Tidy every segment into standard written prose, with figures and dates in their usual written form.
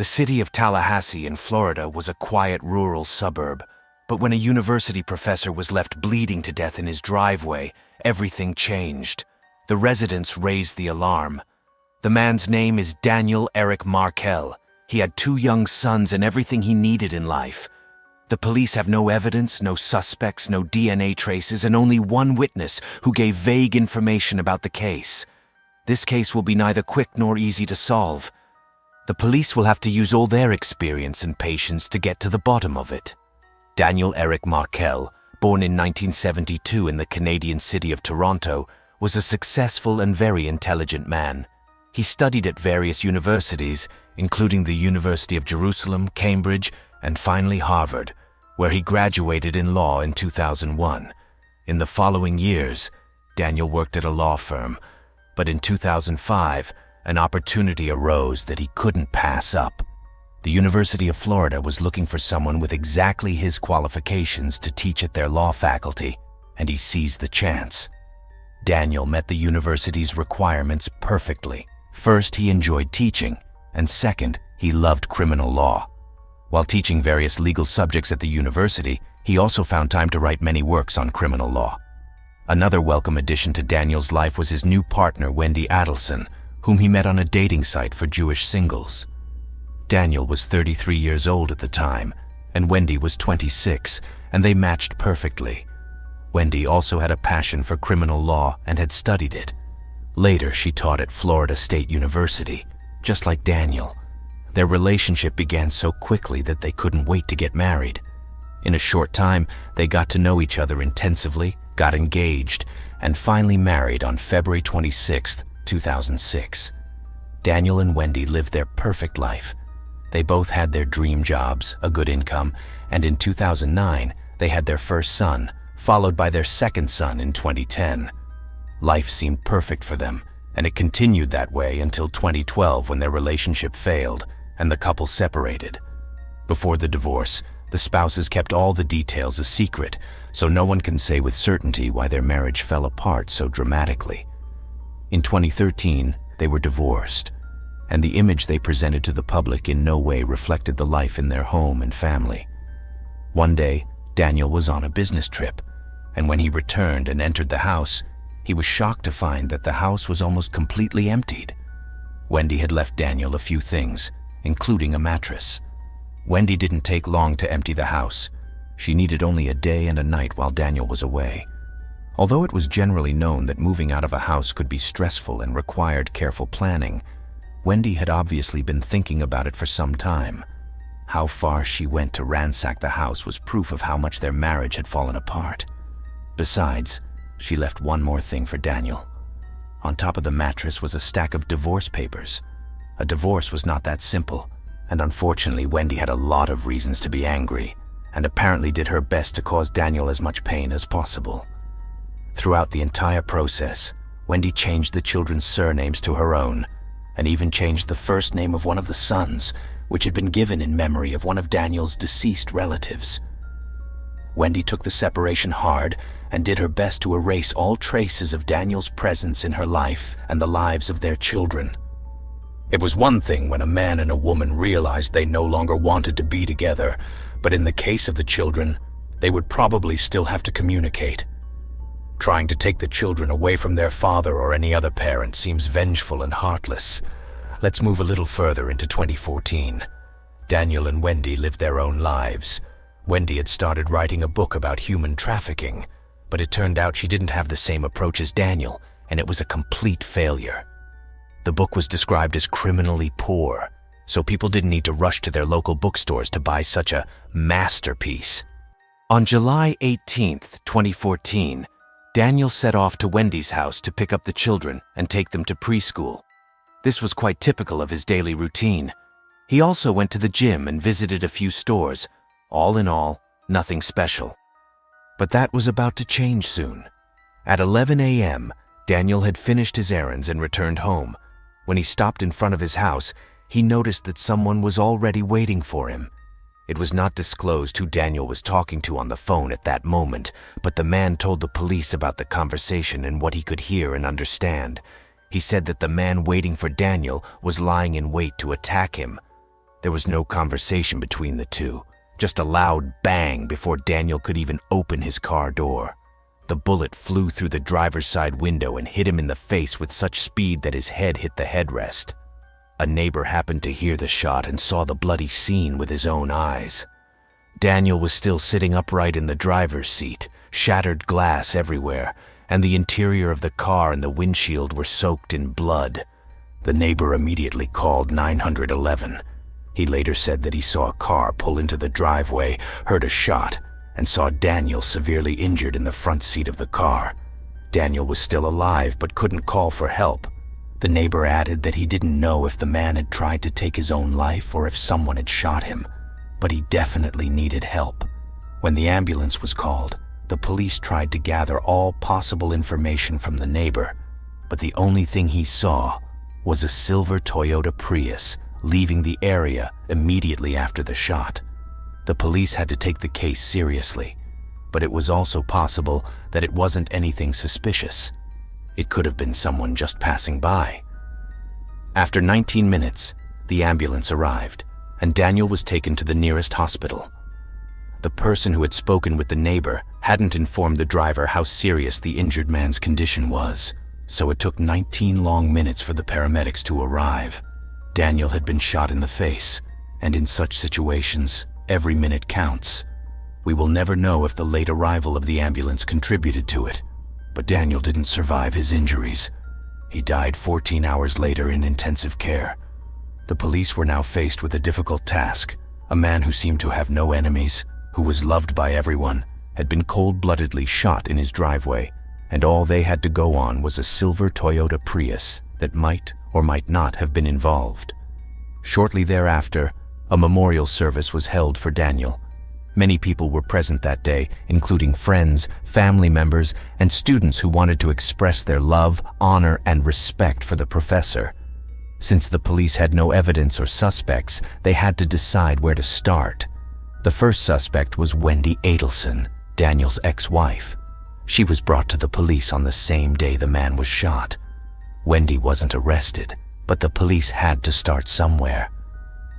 city of Tallahassee in Florida was a quiet rural suburb, but when a university professor was left bleeding to death in his driveway, everything changed. The residents raised the alarm. The man's name is Daniel Eric Markel. He had 2 young sons and everything he needed in life. The police have no evidence, no suspects, no DNA traces, and only one witness who gave vague information about the case. This case will be neither quick nor easy to solve. The police will have to use all their experience and patience to get to the bottom of it. Daniel Eric Markel, born in 1972 in the Canadian city of Toronto, was a successful and very intelligent man. He studied at various universities, including the University of Jerusalem, Cambridge, and finally Harvard, where he graduated in law in 2001. In the following years, Daniel worked at a law firm, but in 2005, an opportunity arose that he couldn't pass up. The University of Florida was looking for someone with exactly his qualifications to teach at their law faculty, and he seized the chance. Daniel met the university's requirements perfectly. First, he enjoyed teaching, and second, he loved criminal law. While teaching various legal subjects at the university, he also found time to write many works on criminal law. Another welcome addition to Daniel's life was his new partner, Wendy Adelson, whom he met on a dating site for Jewish singles. Daniel was 33 years old at the time, and Wendy was 26, and they matched perfectly. Wendy also had a passion for criminal law and had studied it. Later, she taught at Florida State University, just like Daniel. Their relationship began so quickly that they couldn't wait to get married. In a short time, they got to know each other intensively, got engaged, and finally married on February 26, 2006. Daniel and Wendy lived their perfect life. They both had their dream jobs, a good income, and in 2009, they had their first son, followed by their second son in 2010. Life seemed perfect for them, and it continued that way until 2012 when their relationship failed and the couple separated. Before the divorce, the spouses kept all the details a secret, so no one can say with certainty why their marriage fell apart so dramatically. In 2013, they were divorced, and the image they presented to the public in no way reflected the life in their home and family. One day, Daniel was on a business trip, and when he returned and entered the house, he was shocked to find that the house was almost completely emptied. Wendy had left Daniel a few things, including a mattress. Wendy didn't take long to empty the house. She needed only a day and a night while Daniel was away. Although it was generally known that moving out of a house could be stressful and required careful planning, Wendy had obviously been thinking about it for some time. How far she went to ransack the house was proof of how much their marriage had fallen apart. Besides, she left one more thing for Daniel. On top of the mattress was a stack of divorce papers. A divorce was not that simple, and unfortunately Wendy had a lot of reasons to be angry, and apparently did her best to cause Daniel as much pain as possible. Throughout the entire process, Wendy changed the children's surnames to her own, and even changed the first name of one of the sons, which had been given in memory of one of Daniel's deceased relatives. Wendy took the separation hard and did her best to erase all traces of Daniel's presence in her life and the lives of their children. It was one thing when a man and a woman realized they no longer wanted to be together, but in the case of the children, they would probably still have to communicate. Trying to take the children away from their father or any other parent seems vengeful and heartless. Let's move a little further into 2014. Daniel and Wendy lived their own lives. Wendy had started writing a book about human trafficking, but it turned out she didn't have the same approach as Daniel, and it was a complete failure. The book was described as criminally poor, so people didn't need to rush to their local bookstores to buy such a masterpiece. On July 18, 2014, Daniel set off to Wendy's house to pick up the children and take them to preschool. This was quite typical of his daily routine. He also went to the gym and visited a few stores. All in all, nothing special. But that was about to change soon. At 11 a.m., Daniel had finished his errands and returned home. When he stopped in front of his house, he noticed that someone was already waiting for him. It was not disclosed who Daniel was talking to on the phone at that moment, but the man told the police about the conversation and what he could hear and understand. He said that the man waiting for Daniel was lying in wait to attack him. There was no conversation between the two, just a loud bang before Daniel could even open his car door. The bullet flew through the driver's side window and hit him in the face with such speed that his head hit the headrest. A neighbor happened to hear the shot and saw the bloody scene with his own eyes. Daniel was still sitting upright in the driver's seat, shattered glass everywhere, and the interior of the car and the windshield were soaked in blood. The neighbor immediately called 911. He later said that he saw a car pull into the driveway, heard a shot, and saw Daniel severely injured in the front seat of the car. Daniel was still alive but couldn't call for help. The neighbor added that he didn't know if the man had tried to take his own life or if someone had shot him, but he definitely needed help. When the ambulance was called, the police tried to gather all possible information from the neighbor, but the only thing he saw was a silver Toyota Prius leaving the area immediately after the shot. The police had to take the case seriously, but it was also possible that it wasn't anything suspicious. It could have been someone just passing by. After 19 minutes, the ambulance arrived, and Daniel was taken to the nearest hospital. The person who had spoken with the neighbor hadn't informed the driver how serious the injured man's condition was, so it took 19 long minutes for the paramedics to arrive. Daniel had been shot in the face, and in such situations, every minute counts. We will never know if the late arrival of the ambulance contributed to it, but Daniel didn't survive his injuries. He died 14 hours later in intensive care. The police were now faced with a difficult task. A man who seemed to have no enemies, who was loved by everyone, had been cold-bloodedly shot in his driveway, and all they had to go on was a silver Toyota Prius that might or might not have been involved. Shortly thereafter, a memorial service was held for Daniel. Many people were present that day, including friends, family members, and students who wanted to express their love, honor, and respect for the professor. Since the police had no evidence or suspects, they had to decide where to start. The first suspect was Wendy Adelson, Daniel's ex-wife. She was brought to the police on the same day the man was shot. Wendy wasn't arrested, but the police had to start somewhere.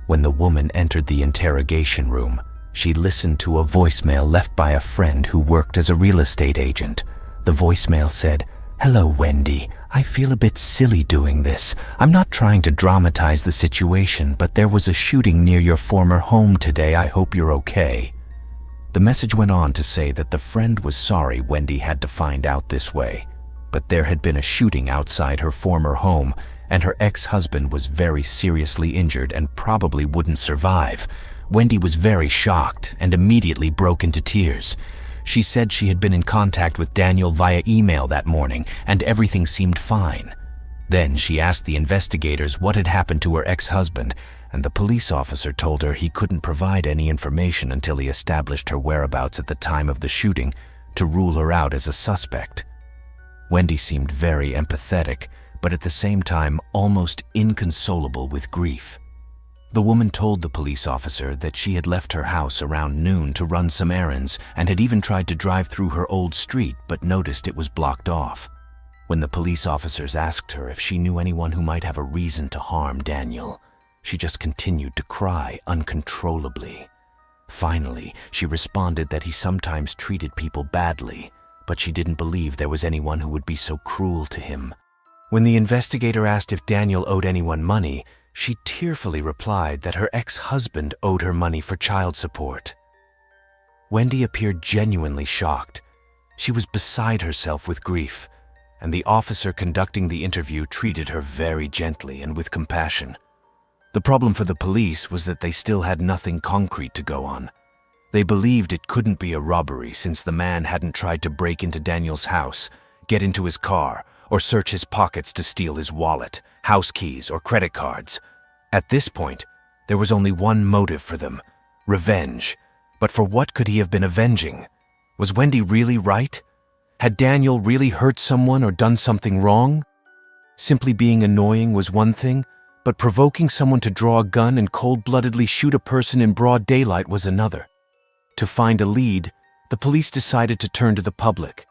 When the woman entered the interrogation room, she listened to a voicemail left by a friend who worked as a real estate agent. The voicemail said, "Hello, Wendy. I feel a bit silly doing this. I'm not trying to dramatize the situation, but there was a shooting near your former home today. I hope you're okay." The message went on to say that the friend was sorry Wendy had to find out this way, but there had been a shooting outside her former home, and her ex-husband was very seriously injured and probably wouldn't survive. Wendy was very shocked and immediately broke into tears. She said she had been in contact with Daniel via email that morning and everything seemed fine. Then she asked the investigators what had happened to her ex-husband, and the police officer told her he couldn't provide any information until he established her whereabouts at the time of the shooting to rule her out as a suspect. Wendy seemed very empathetic, but at the same time almost inconsolable with grief. The woman told the police officer that she had left her house around noon to run some errands and had even tried to drive through her old street but noticed it was blocked off. When the police officers asked her if she knew anyone who might have a reason to harm Daniel, she just continued to cry uncontrollably. Finally, she responded that he sometimes treated people badly, but she didn't believe there was anyone who would be so cruel to him. When the investigator asked if Daniel owed anyone money, she tearfully replied that her ex-husband owed her money for child support. Wendy appeared genuinely shocked. She was beside herself with grief, and the officer conducting the interview treated her very gently and with compassion. The problem for the police was that they still had nothing concrete to go on. They believed it couldn't be a robbery since the man hadn't tried to break into Daniel's house, get into his car, or search his pockets to steal his wallet, house keys, or credit cards. At this point, there was only one motive for them: revenge. But for what could he have been avenging? Was Wendy really right? Had Daniel really hurt someone or done something wrong? Simply being annoying was one thing, but provoking someone to draw a gun and cold-bloodedly shoot a person in broad daylight was another. To find a lead, the police decided to turn to the public.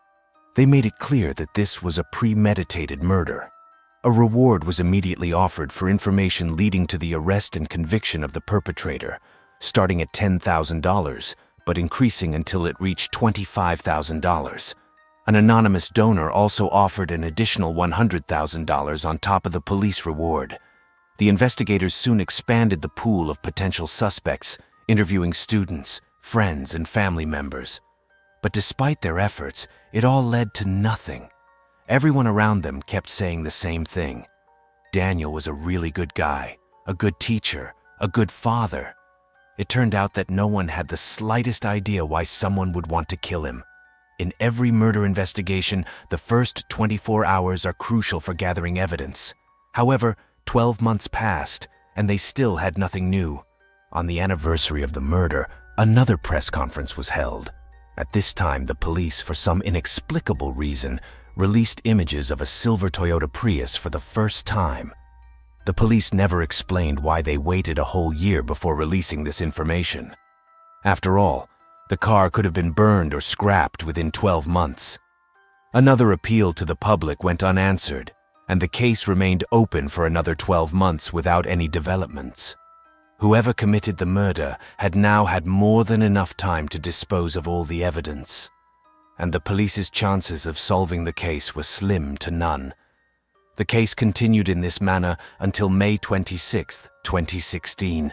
They made it clear that this was a premeditated murder. A reward was immediately offered for information leading to the arrest and conviction of the perpetrator, starting at $10,000, but increasing until it reached $25,000. An anonymous donor also offered an additional $100,000 on top of the police reward. The investigators soon expanded the pool of potential suspects, interviewing students, friends, and family members. But despite their efforts, it all led to nothing. Everyone around them kept saying the same thing. Daniel was a really good guy, a good teacher, a good father. It turned out that no one had the slightest idea why someone would want to kill him. In every murder investigation, the first 24 hours are crucial for gathering evidence. However, 12 months passed, and they still had nothing new. On the anniversary of the murder, another press conference was held. At this time, the police, for some inexplicable reason, released images of a silver Toyota Prius for the first time. The police never explained why they waited a whole year before releasing this information. After all, the car could have been burned or scrapped within 12 months. Another appeal to the public went unanswered, and the case remained open for another 12 months without any developments. Whoever committed the murder had now had more than enough time to dispose of all the evidence, and the police's chances of solving the case were slim to none. The case continued in this manner until May 26, 2016.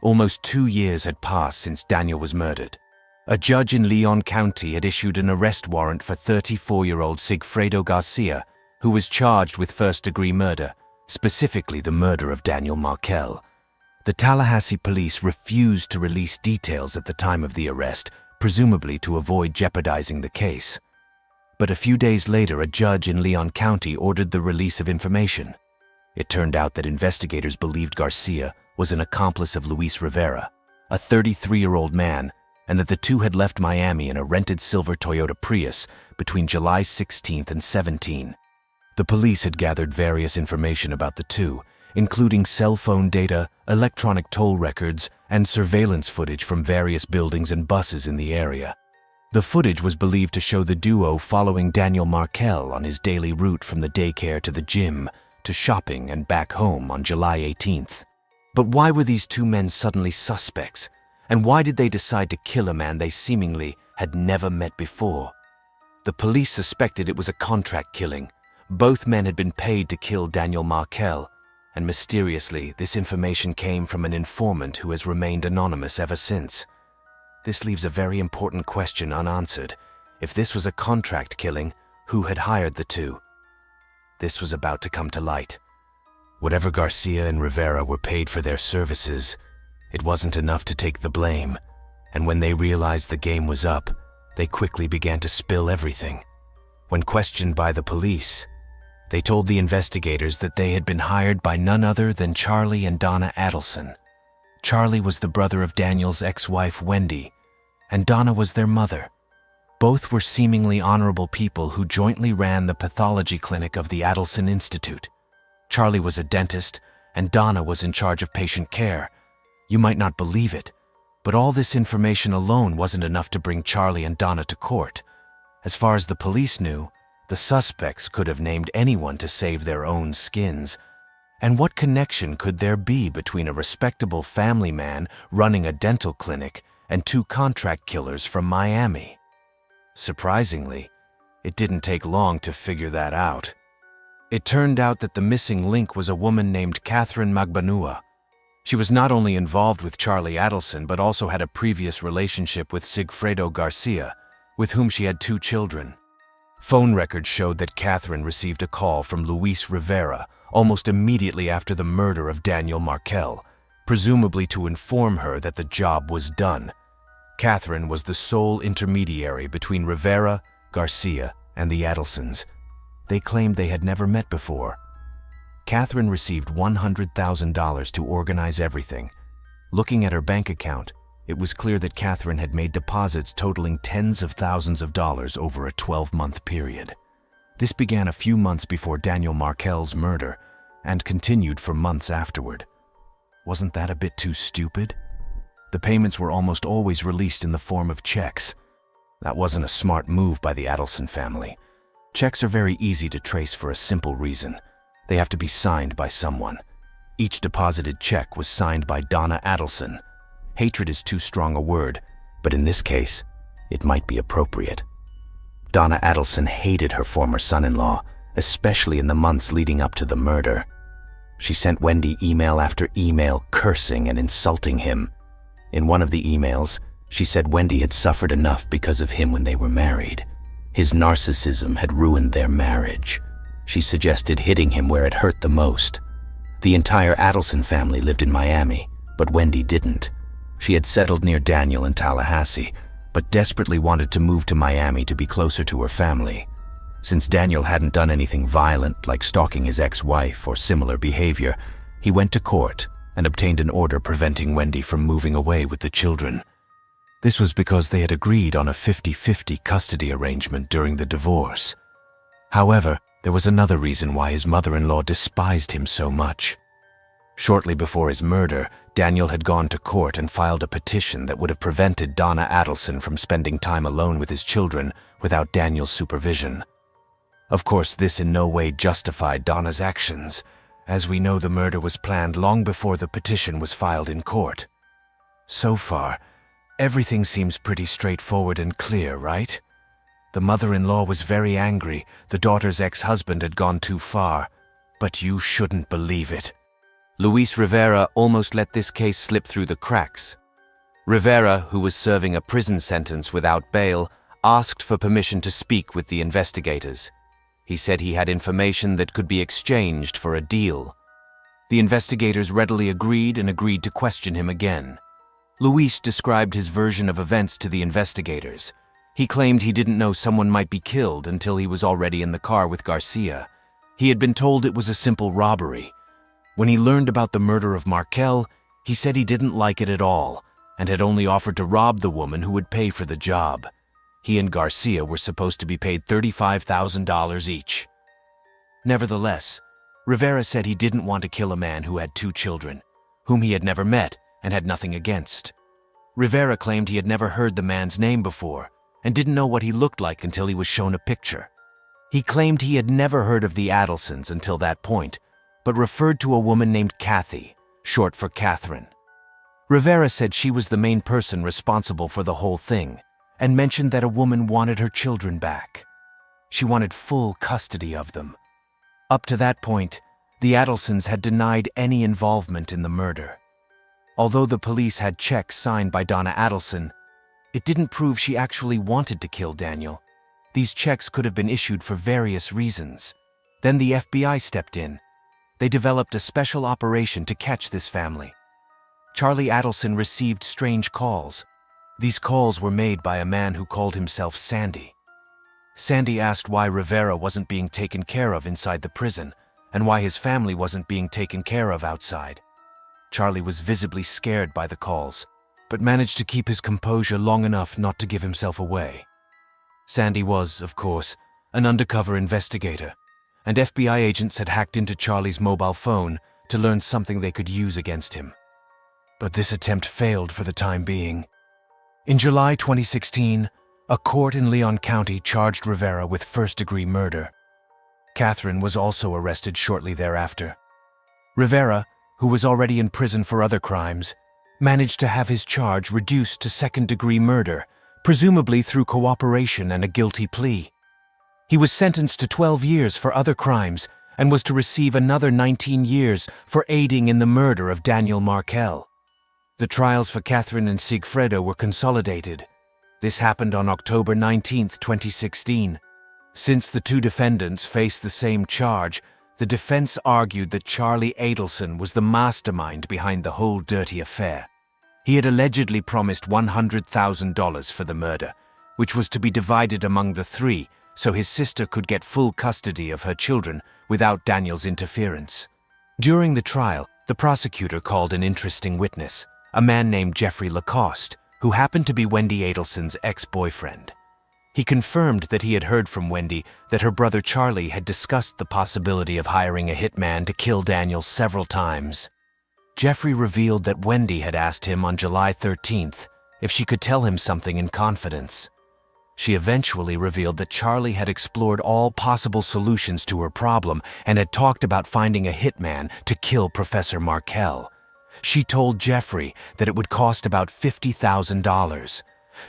Almost 2 years had passed since Daniel was murdered. A judge in Leon County had issued an arrest warrant for 34-year-old Sigfredo Garcia, who was charged with first-degree murder, specifically the murder of Daniel Markel. The Tallahassee police refused to release details at the time of the arrest, presumably to avoid jeopardizing the case. But a few days later, a judge in Leon County ordered the release of information. It turned out that investigators believed Garcia was an accomplice of Luis Rivera, a 33-year-old man, and that the two had left Miami in a rented silver Toyota Prius between July 16 and 17. The police had gathered various information about the two, including cell phone data, electronic toll records, and surveillance footage from various buildings and buses in the area. The footage was believed to show the duo following Daniel Markel on his daily route from the daycare to the gym, to shopping and back home on July 18th. But why were these two men suddenly suspects? And why did they decide to kill a man they seemingly had never met before? The police suspected it was a contract killing. Both men had been paid to kill Daniel Markel, and mysteriously, this information came from an informant who has remained anonymous ever since. This leaves a very important question unanswered. If this was a contract killing, who had hired the two? This was about to come to light. Whatever Garcia and Rivera were paid for their services, it wasn't enough to take the blame, and when they realized the game was up, they quickly began to spill everything. When questioned by the police, they told the investigators that they had been hired by none other than Charlie and Donna Adelson. Charlie was the brother of Daniel's ex-wife, Wendy, and Donna was their mother. Both were seemingly honorable people who jointly ran the pathology clinic of the Adelson Institute. Charlie was a dentist, and Donna was in charge of patient care. You might not believe it, but all this information alone wasn't enough to bring Charlie and Donna to court. As far as the police knew, the suspects could have named anyone to save their own skins. And what connection could there be between a respectable family man running a dental clinic and two contract killers from Miami? Surprisingly, it didn't take long to figure that out. It turned out that the missing link was a woman named Catherine Magbanua. She was not only involved with Charlie Adelson, but also had a previous relationship with Sigfredo Garcia, with whom she had 2 children. Phone records showed that Catherine received a call from Luis Rivera almost immediately after the murder of Daniel Markel, presumably to inform her that the job was done. Catherine was the sole intermediary between Rivera, Garcia, and the Adelsons. They claimed they had never met before. Catherine received $100,000 to organize everything. Looking at her bank account, it was clear that Catherine had made deposits totaling tens of thousands of dollars over a 12-month period. This began a few months before Daniel Markel's murder and continued for months afterward. Wasn't that a bit too stupid? The payments were almost always released in the form of checks. That wasn't a smart move by the Adelson family. Checks are very easy to trace for a simple reason. They have to be signed by someone. Each deposited check was signed by Donna Adelson. Hatred is too strong a word, but in this case, it might be appropriate. Donna Adelson hated her former son-in-law, especially in the months leading up to the murder. She sent Wendy email after email cursing and insulting him. In one of the emails, she said Wendy had suffered enough because of him when they were married. His narcissism had ruined their marriage. She suggested hitting him where it hurt the most. The entire Adelson family lived in Miami, but Wendy didn't. She had settled near Daniel in Tallahassee, but desperately wanted to move to Miami to be closer to her family. Since Daniel hadn't done anything violent like stalking his ex-wife or similar behavior, he went to court and obtained an order preventing Wendy from moving away with the children. This was because they had agreed on a 50-50 custody arrangement during the divorce. However, there was another reason why his mother-in-law despised him so much. Shortly before his murder, Daniel had gone to court and filed a petition that would have prevented Donna Adelson from spending time alone with his children without Daniel's supervision. Of course, this in no way justified Donna's actions, as we know the murder was planned long before the petition was filed in court. So far, everything seems pretty straightforward and clear, right? The mother-in-law was very angry. The daughter's ex-husband had gone too far. But you shouldn't believe it. Luis Rivera almost let this case slip through the cracks. Rivera, who was serving a prison sentence without bail, asked for permission to speak with the investigators. He said he had information that could be exchanged for a deal. The investigators readily agreed to question him again. Luis described his version of events to the investigators. He claimed he didn't know someone might be killed until he was already in the car with Garcia. He had been told it was a simple robbery. When he learned about the murder of Markel, he said he didn't like it at all and had only offered to rob the woman who would pay for the job. He and Garcia were supposed to be paid $35,000 each. Nevertheless, Rivera said he didn't want to kill a man who had 2 children, whom he had never met and had nothing against. Rivera claimed he had never heard the man's name before and didn't know what he looked like until he was shown a picture. He claimed he had never heard of the Adelsons until that point, but referred to a woman named Kathy, short for Catherine. Rivera said she was the main person responsible for the whole thing, and mentioned that a woman wanted her children back. She wanted full custody of them. Up to that point, the Adelsons had denied any involvement in the murder. Although the police had checks signed by Donna Adelson, it didn't prove she actually wanted to kill Daniel. These checks could have been issued for various reasons. Then the FBI stepped in. They developed a special operation to catch this family. Charlie Adelson received strange calls. These calls were made by a man who called himself Sandy. Sandy asked why Rivera wasn't being taken care of inside the prison and why his family wasn't being taken care of outside. Charlie was visibly scared by the calls, but managed to keep his composure long enough not to give himself away. Sandy was, of course, an undercover investigator, and FBI agents had hacked into Charlie's mobile phone to learn something they could use against him. But this attempt failed for the time being. In July 2016, a court in Leon County charged Rivera with first-degree murder. Catherine was also arrested shortly thereafter. Rivera, who was already in prison for other crimes, managed to have his charge reduced to second-degree murder, presumably through cooperation and a guilty plea. He was sentenced to 12 years for other crimes and was to receive another 19 years for aiding in the murder of Daniel Markel. The trials for Catherine and Sigfredo were consolidated. This happened on October 19, 2016. Since the 2 defendants faced the same charge, the defense argued that Charlie Adelson was the mastermind behind the whole dirty affair. He had allegedly promised $100,000 for the murder, which was to be divided among the 3 so his sister could get full custody of her children without Daniel's interference. During the trial, the prosecutor called an interesting witness, a man named Jeffrey Lacoste, who happened to be Wendy Adelson's ex-boyfriend. He confirmed that he had heard from Wendy that her brother Charlie had discussed the possibility of hiring a hitman to kill Daniel several times. Jeffrey revealed that Wendy had asked him on July 13th if she could tell him something in confidence. She eventually revealed that Charlie had explored all possible solutions to her problem and had talked about finding a hitman to kill Professor Markel. She told Jeffrey that it would cost about $50,000.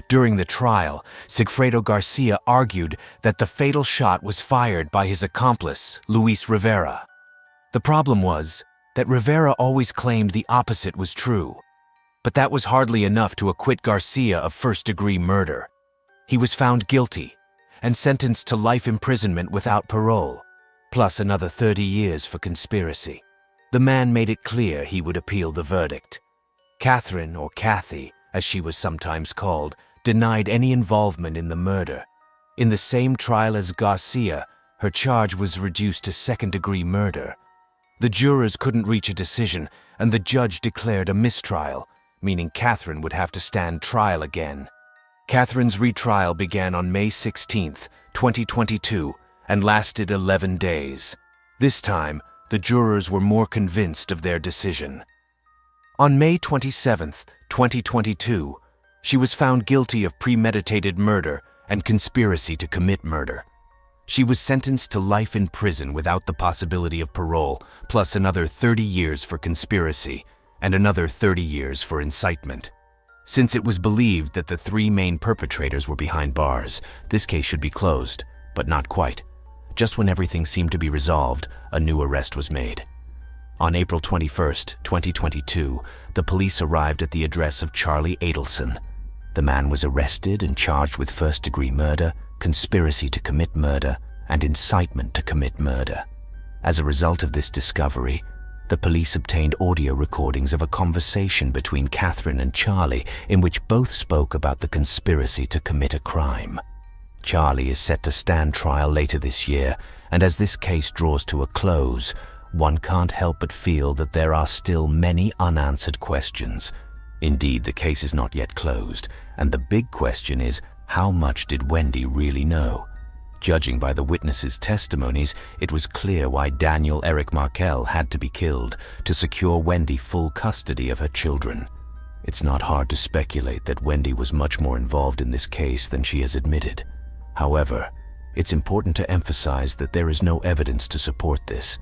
During the trial, Sigfredo Garcia argued that the fatal shot was fired by his accomplice, Luis Rivera. The problem was that Rivera always claimed the opposite was true. But that was hardly enough to acquit Garcia of first-degree murder. He was found guilty and sentenced to life imprisonment without parole, plus another 30 years for conspiracy. The man made it clear he would appeal the verdict. Catherine, or Kathy, as she was sometimes called, denied any involvement in the murder. In the same trial as Garcia, her charge was reduced to second-degree murder. The jurors couldn't reach a decision, and the judge declared a mistrial, meaning Catherine would have to stand trial again. Catherine's retrial began on May 16, 2022, and lasted 11 days. This time, the jurors were more convinced of their decision. On May 27, 2022, she was found guilty of premeditated murder and conspiracy to commit murder. She was sentenced to life in prison without the possibility of parole, plus another 30 years for conspiracy and another 30 years for incitement. Since it was believed that the three main perpetrators were behind bars, this case should be closed, but not quite. Just when everything seemed to be resolved, a new arrest was made. On April 21, 2022, the police arrived at the address of Charlie Adelson. The man was arrested and charged with first-degree murder, conspiracy to commit murder, and incitement to commit murder. As a result of this discovery, the police obtained audio recordings of a conversation between Catherine and Charlie in which both spoke about the conspiracy to commit a crime. Charlie is set to stand trial later this year, and as this case draws to a close, one can't help but feel that there are still many unanswered questions. Indeed, the case is not yet closed, and the big question is, how much did Wendy really know? Judging by the witnesses' testimonies, it was clear why Daniel Eric Markel had to be killed to secure Wendy full custody of her children. It's not hard to speculate that Wendy was much more involved in this case than she has admitted. However, it's important to emphasize that there is no evidence to support this,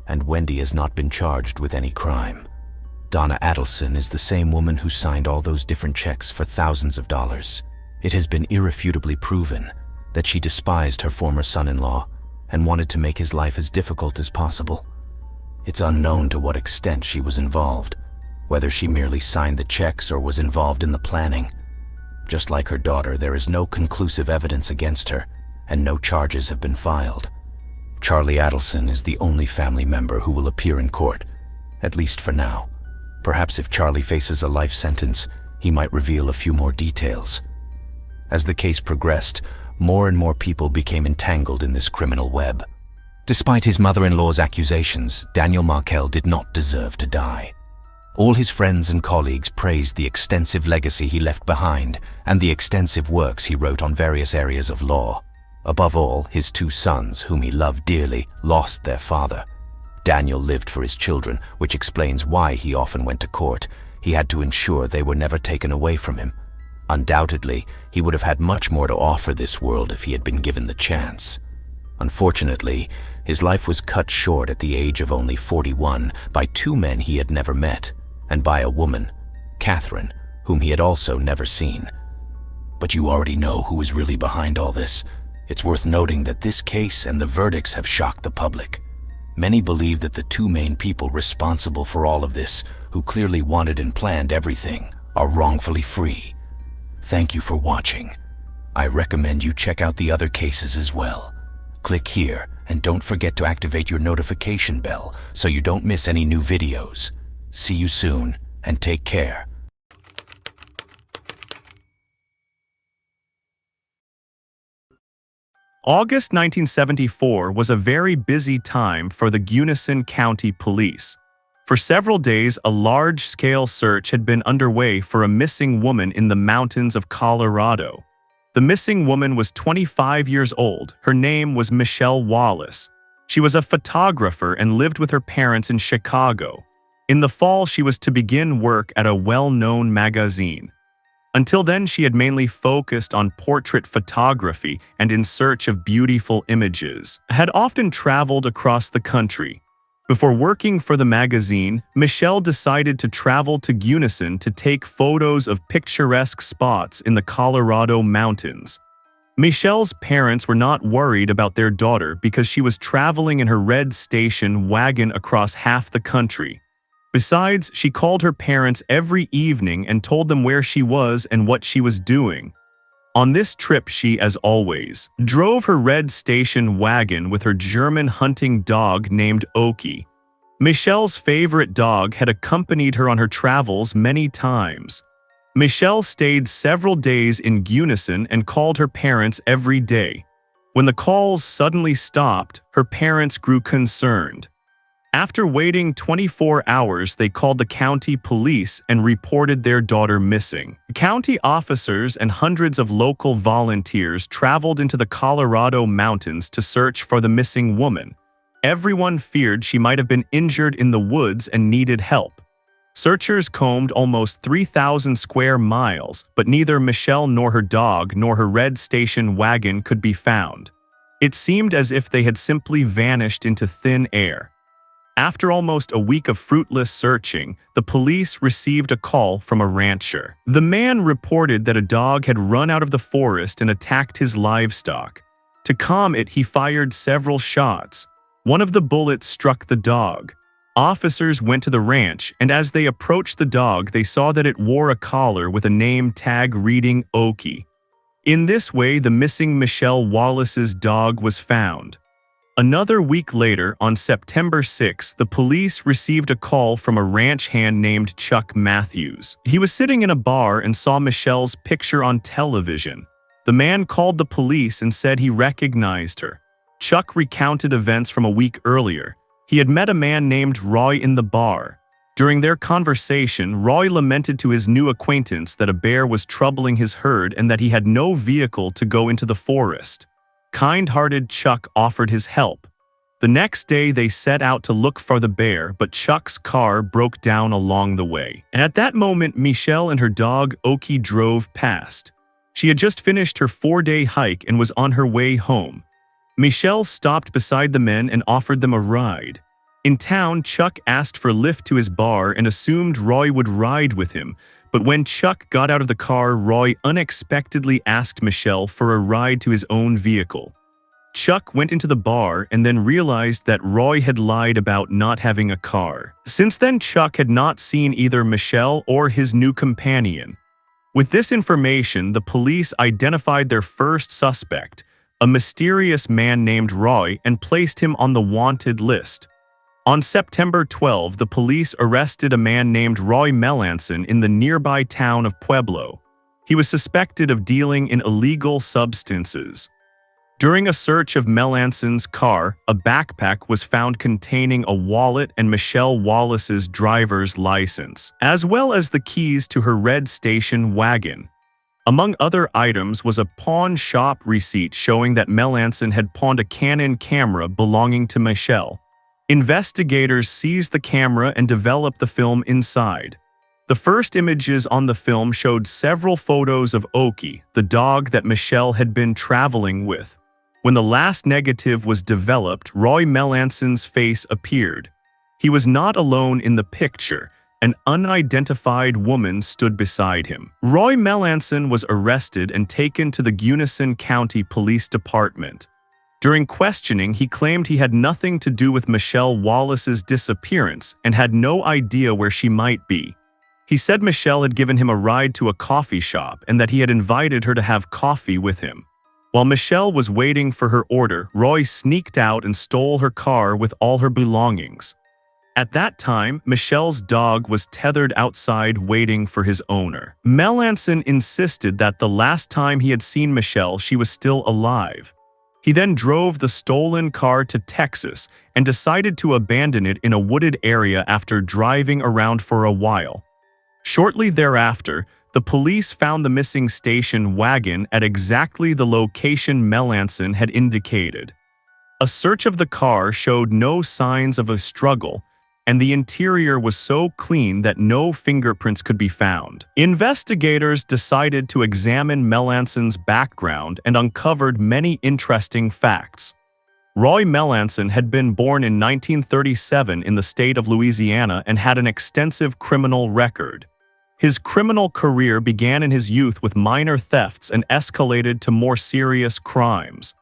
and Wendy has not been charged with any crime. Donna Adelson is the same woman who signed all those different checks for thousands of dollars. It has been irrefutably proven that she despised her former son-in-law and wanted to make his life as difficult as possible. It's unknown to what extent she was involved, whether she merely signed the checks or was involved in the planning. Just like her daughter, there is no conclusive evidence against her, and no charges have been filed. Charlie Adelson is the only family member who will appear in court, at least for now. Perhaps if Charlie faces a life sentence, he might reveal a few more details. As the case progressed, more and more people became entangled in this criminal web. Despite his mother-in-law's accusations, Daniel Markel did not deserve to die. All his friends and colleagues praised the extensive legacy he left behind and the extensive works he wrote on various areas of law. Above all, his two sons, whom he loved dearly, lost their father. Daniel lived for his children, which explains why he often went to court. He had to ensure they were never taken away from him. Undoubtedly, he would have had much more to offer this world if he had been given the chance. Unfortunately, his life was cut short at the age of only 41 by two men he had never met, and by a woman, Catherine, whom he had also never seen. But you already know who is really behind all this. It's worth noting that this case and the verdicts have shocked the public. Many believe that the two main people responsible for all of this, who clearly wanted and planned everything, are wrongfully free. Thank you for watching. I recommend you check out the other cases as well. Click here and don't forget to activate your notification bell so you don't miss any new videos. See you soon and take care. August 1974 was a very busy time for the Gunnison County Police. For several days, a large-scale search had been underway for a missing woman in the mountains of Colorado. The missing woman was 25 years old. Her name was Michelle Wallace. She was a photographer and lived with her parents in Chicago. In the fall, she was to begin work at a well-known magazine. Until then, she had mainly focused on portrait photography and in search of beautiful images, had often traveled across the country. Before working for the magazine, Michelle decided to travel to Gunnison to take photos of picturesque spots in the Colorado mountains. Michelle's parents were not worried about their daughter because she was traveling in her red station wagon across half the country. Besides, she called her parents every evening and told them where she was and what she was doing. On this trip, she, as always, drove her red station wagon with her German hunting dog named Oki. Michelle's favorite dog had accompanied her on her travels many times. Michelle stayed several days in Gunnison and called her parents every day. When the calls suddenly stopped, her parents grew concerned. After waiting 24 hours, they called the county police and reported their daughter missing. County officers and hundreds of local volunteers traveled into the Colorado mountains to search for the missing woman. Everyone feared she might have been injured in the woods and needed help. Searchers combed almost 3,000 square miles, but neither Michelle nor her dog nor her red station wagon could be found. It seemed as if they had simply vanished into thin air. After almost a week of fruitless searching, the police received a call from a rancher. The man reported that a dog had run out of the forest and attacked his livestock. To calm it, he fired several shots. One of the bullets struck the dog. Officers went to the ranch, and as they approached the dog, they saw that it wore a collar with a name tag reading Oki. In this way, the missing Michelle Wallace's dog was found. Another week later, on September 6, the police received a call from a ranch hand named Chuck Matthews. He was sitting in a bar and saw Michelle's picture on television. The man called the police and said he recognized her. Chuck recounted events from a week earlier. He had met a man named Roy in the bar. During their conversation, Roy lamented to his new acquaintance that a bear was troubling his herd and that he had no vehicle to go into the forest. Kind-hearted Chuck offered his help. The next day, they set out to look for the bear, but Chuck's car broke down along the way. And at that moment, Michelle and her dog, Oki, drove past. She had just finished her 4-day hike and was on her way home. Michelle stopped beside the men and offered them a ride. In town, Chuck asked for a lift to his bar and assumed Roy would ride with him. But when Chuck got out of the car, Roy unexpectedly asked Michelle for a ride to his own vehicle. Chuck went into the bar and then realized that Roy had lied about not having a car. Since then, Chuck had not seen either Michelle or his new companion. With this information, the police identified their first suspect, a mysterious man named Roy, and placed him on the wanted list. On September 12, the police arrested a man named Roy Melanson in the nearby town of Pueblo. He was suspected of dealing in illegal substances. During a search of Melanson's car, a backpack was found containing a wallet and Michelle Wallace's driver's license, as well as the keys to her red station wagon. Among other items was a pawn shop receipt showing that Melanson had pawned a Canon camera belonging to Michelle. Investigators seized the camera and developed the film inside. The first images on the film showed several photos of Oki, the dog that Michelle had been traveling with. When the last negative was developed, Roy Melanson's face appeared. He was not alone in the picture. An unidentified woman stood beside him. Roy Melanson was arrested and taken to the Gunnison County Police Department. During questioning, he claimed he had nothing to do with Michelle Wallace's disappearance and had no idea where she might be. He said Michelle had given him a ride to a coffee shop and that he had invited her to have coffee with him. While Michelle was waiting for her order, Roy sneaked out and stole her car with all her belongings. At that time, Michelle's dog was tethered outside waiting for his owner. Melanson insisted that the last time he had seen Michelle, she was still alive. He then drove the stolen car to Texas and decided to abandon it in a wooded area after driving around for a while. Shortly thereafter, the police found the missing station wagon at exactly the location Melanson had indicated. A search of the car showed no signs of a struggle. and the interior was so clean that no fingerprints could be found. Investigators decided to examine Melanson's background and uncovered many interesting facts. Roy Melanson had been born in 1937 in the state of Louisiana and had an extensive criminal record. His criminal career began in his youth with minor thefts and escalated to more serious crimes.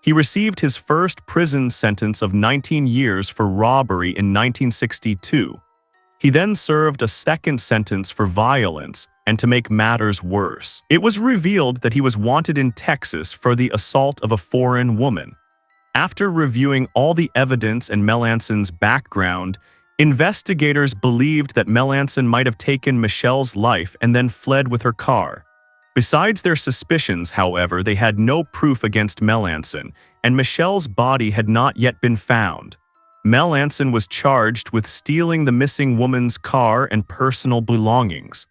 He received his first prison sentence of 19 years for robbery in 1962. He then served a second sentence for violence, and to make matters worse, it was revealed that he was wanted in Texas for the assault of a foreign woman. After reviewing all the evidence and Melanson's background, investigators believed that Melanson might have taken Michelle's life and then fled with her car. Besides their suspicions, however, they had no proof against Melanson, and Michelle's body had not yet been found. Melanson was charged with stealing the missing woman's car and personal belongings.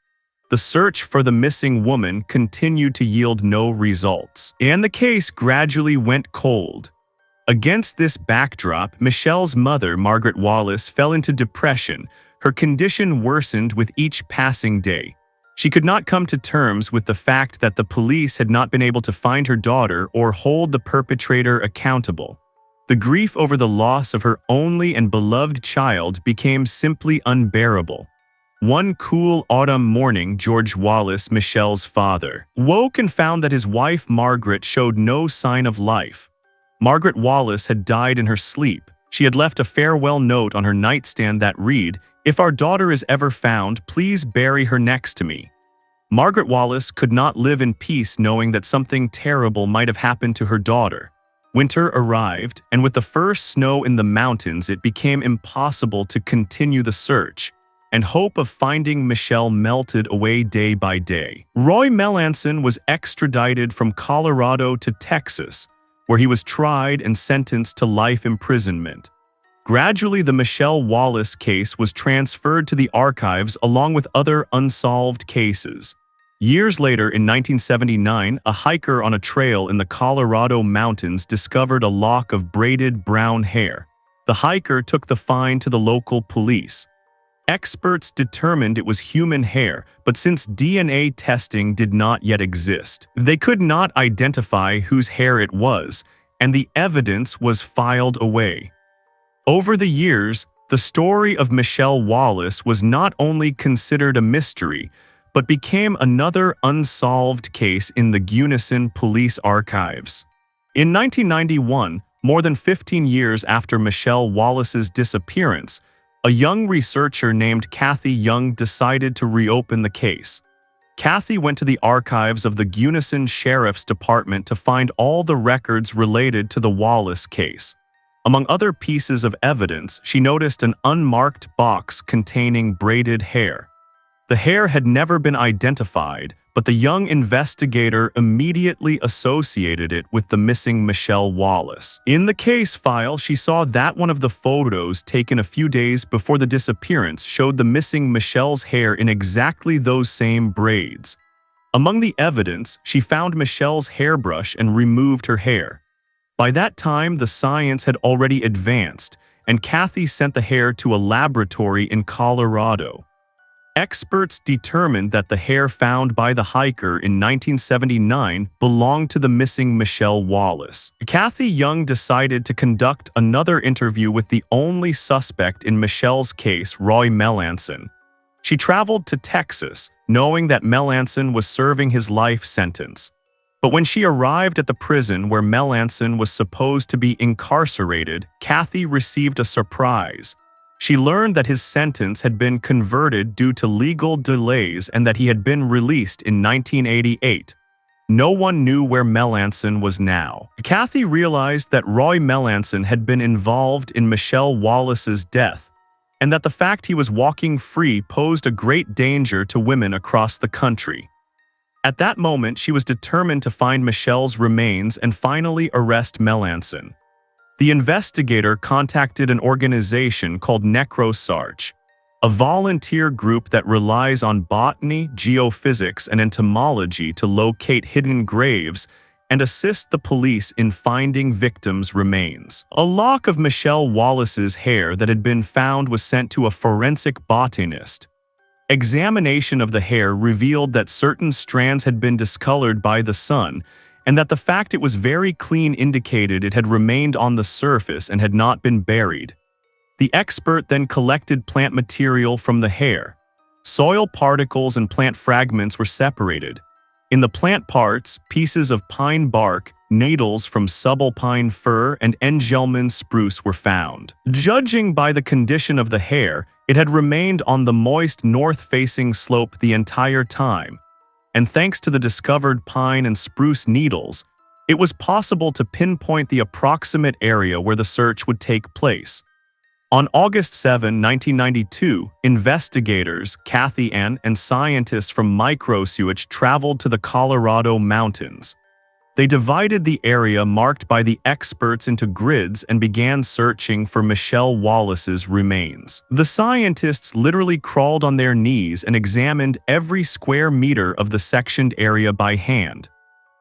The search for the missing woman continued to yield no results, and the case gradually went cold. Against this backdrop, Michelle's mother, Margaret Wallace, fell into depression. Her condition worsened with each passing day. She could not come to terms with the fact that the police had not been able to find her daughter or hold the perpetrator accountable. The grief over the loss of her only and beloved child became simply unbearable. One cool autumn morning, George Wallace, Michelle's father, woke and found that his wife Margaret showed no sign of life. Margaret Wallace had died in her sleep. She had left a farewell note on her nightstand that read, "If our daughter is ever found, please bury her next to me." Margaret Wallace could not live in peace knowing that something terrible might have happened to her daughter. Winter arrived, and with the first snow in the mountains, it became impossible to continue the search, and hope of finding Michelle melted away day by day. Roy Melanson was extradited from Colorado to Texas, where he was tried and sentenced to life imprisonment. Gradually, the Michelle Wallace case was transferred to the archives along with other unsolved cases. Years later, in 1979, a hiker on a trail in the Colorado mountains discovered a lock of braided brown hair. The hiker took the find to the local police. Experts determined it was human hair, but since DNA testing did not yet exist, they could not identify whose hair it was, and the evidence was filed away. Over the years, the story of Michelle Wallace was not only considered a mystery, but became another unsolved case in the Gunnison Police Archives. In 1991, more than 15 years after Michelle Wallace's disappearance, a young researcher named Kathy Young decided to reopen the case. Kathy went to the archives of the Gunnison Sheriff's Department to find all the records related to the Wallace case. Among other pieces of evidence, she noticed an unmarked box containing braided hair. The hair had never been identified, but the young investigator immediately associated it with the missing Michelle Wallace. In the case file, she saw that one of the photos taken a few days before the disappearance showed the missing Michelle's hair in exactly those same braids. Among the evidence, she found Michelle's hairbrush and removed her hair. By that time, the science had already advanced, and Kathy sent the hair to a laboratory in Colorado. Experts determined that the hair found by the hiker in 1979 belonged to the missing Michelle Wallace. Kathy Young decided to conduct another interview with the only suspect in Michelle's case, Roy Melanson. She traveled to Texas, knowing that Melanson was serving his life sentence. But when she arrived at the prison where Melanson was supposed to be incarcerated, Kathy received a surprise. She learned that his sentence had been converted due to legal delays and that he had been released in 1988. No one knew where Melanson was now. Kathy realized that Roy Melanson had been involved in Michelle Wallace's death, and that the fact he was walking free posed a great danger to women across the country. At that moment, she was determined to find Michelle's remains and finally arrest Melanson. The investigator contacted an organization called NecroSearch, a volunteer group that relies on botany, geophysics, and entomology to locate hidden graves and assist the police in finding victims' remains. A lock of Michelle Wallace's hair that had been found was sent to a forensic botanist. Examination of the hair revealed that certain strands had been discolored by the sun, and that the fact it was very clean indicated it had remained on the surface and had not been buried. The expert then collected plant material from the hair. Soil particles and plant fragments were separated. In the plant parts, pieces of pine bark, needles from subalpine fir, and Engelmann spruce were found. Judging by the condition of the hair, it had remained on the moist north-facing slope the entire time, and thanks to the discovered pine and spruce needles, it was possible to pinpoint the approximate area where the search would take place. On August 7, 1992, investigators, Kathy Ann, and scientists from Microsewage traveled to the Colorado mountains. They divided the area marked by the experts into grids and began searching for Michelle Wallace's remains. The scientists literally crawled on their knees and examined every square meter of the sectioned area by hand.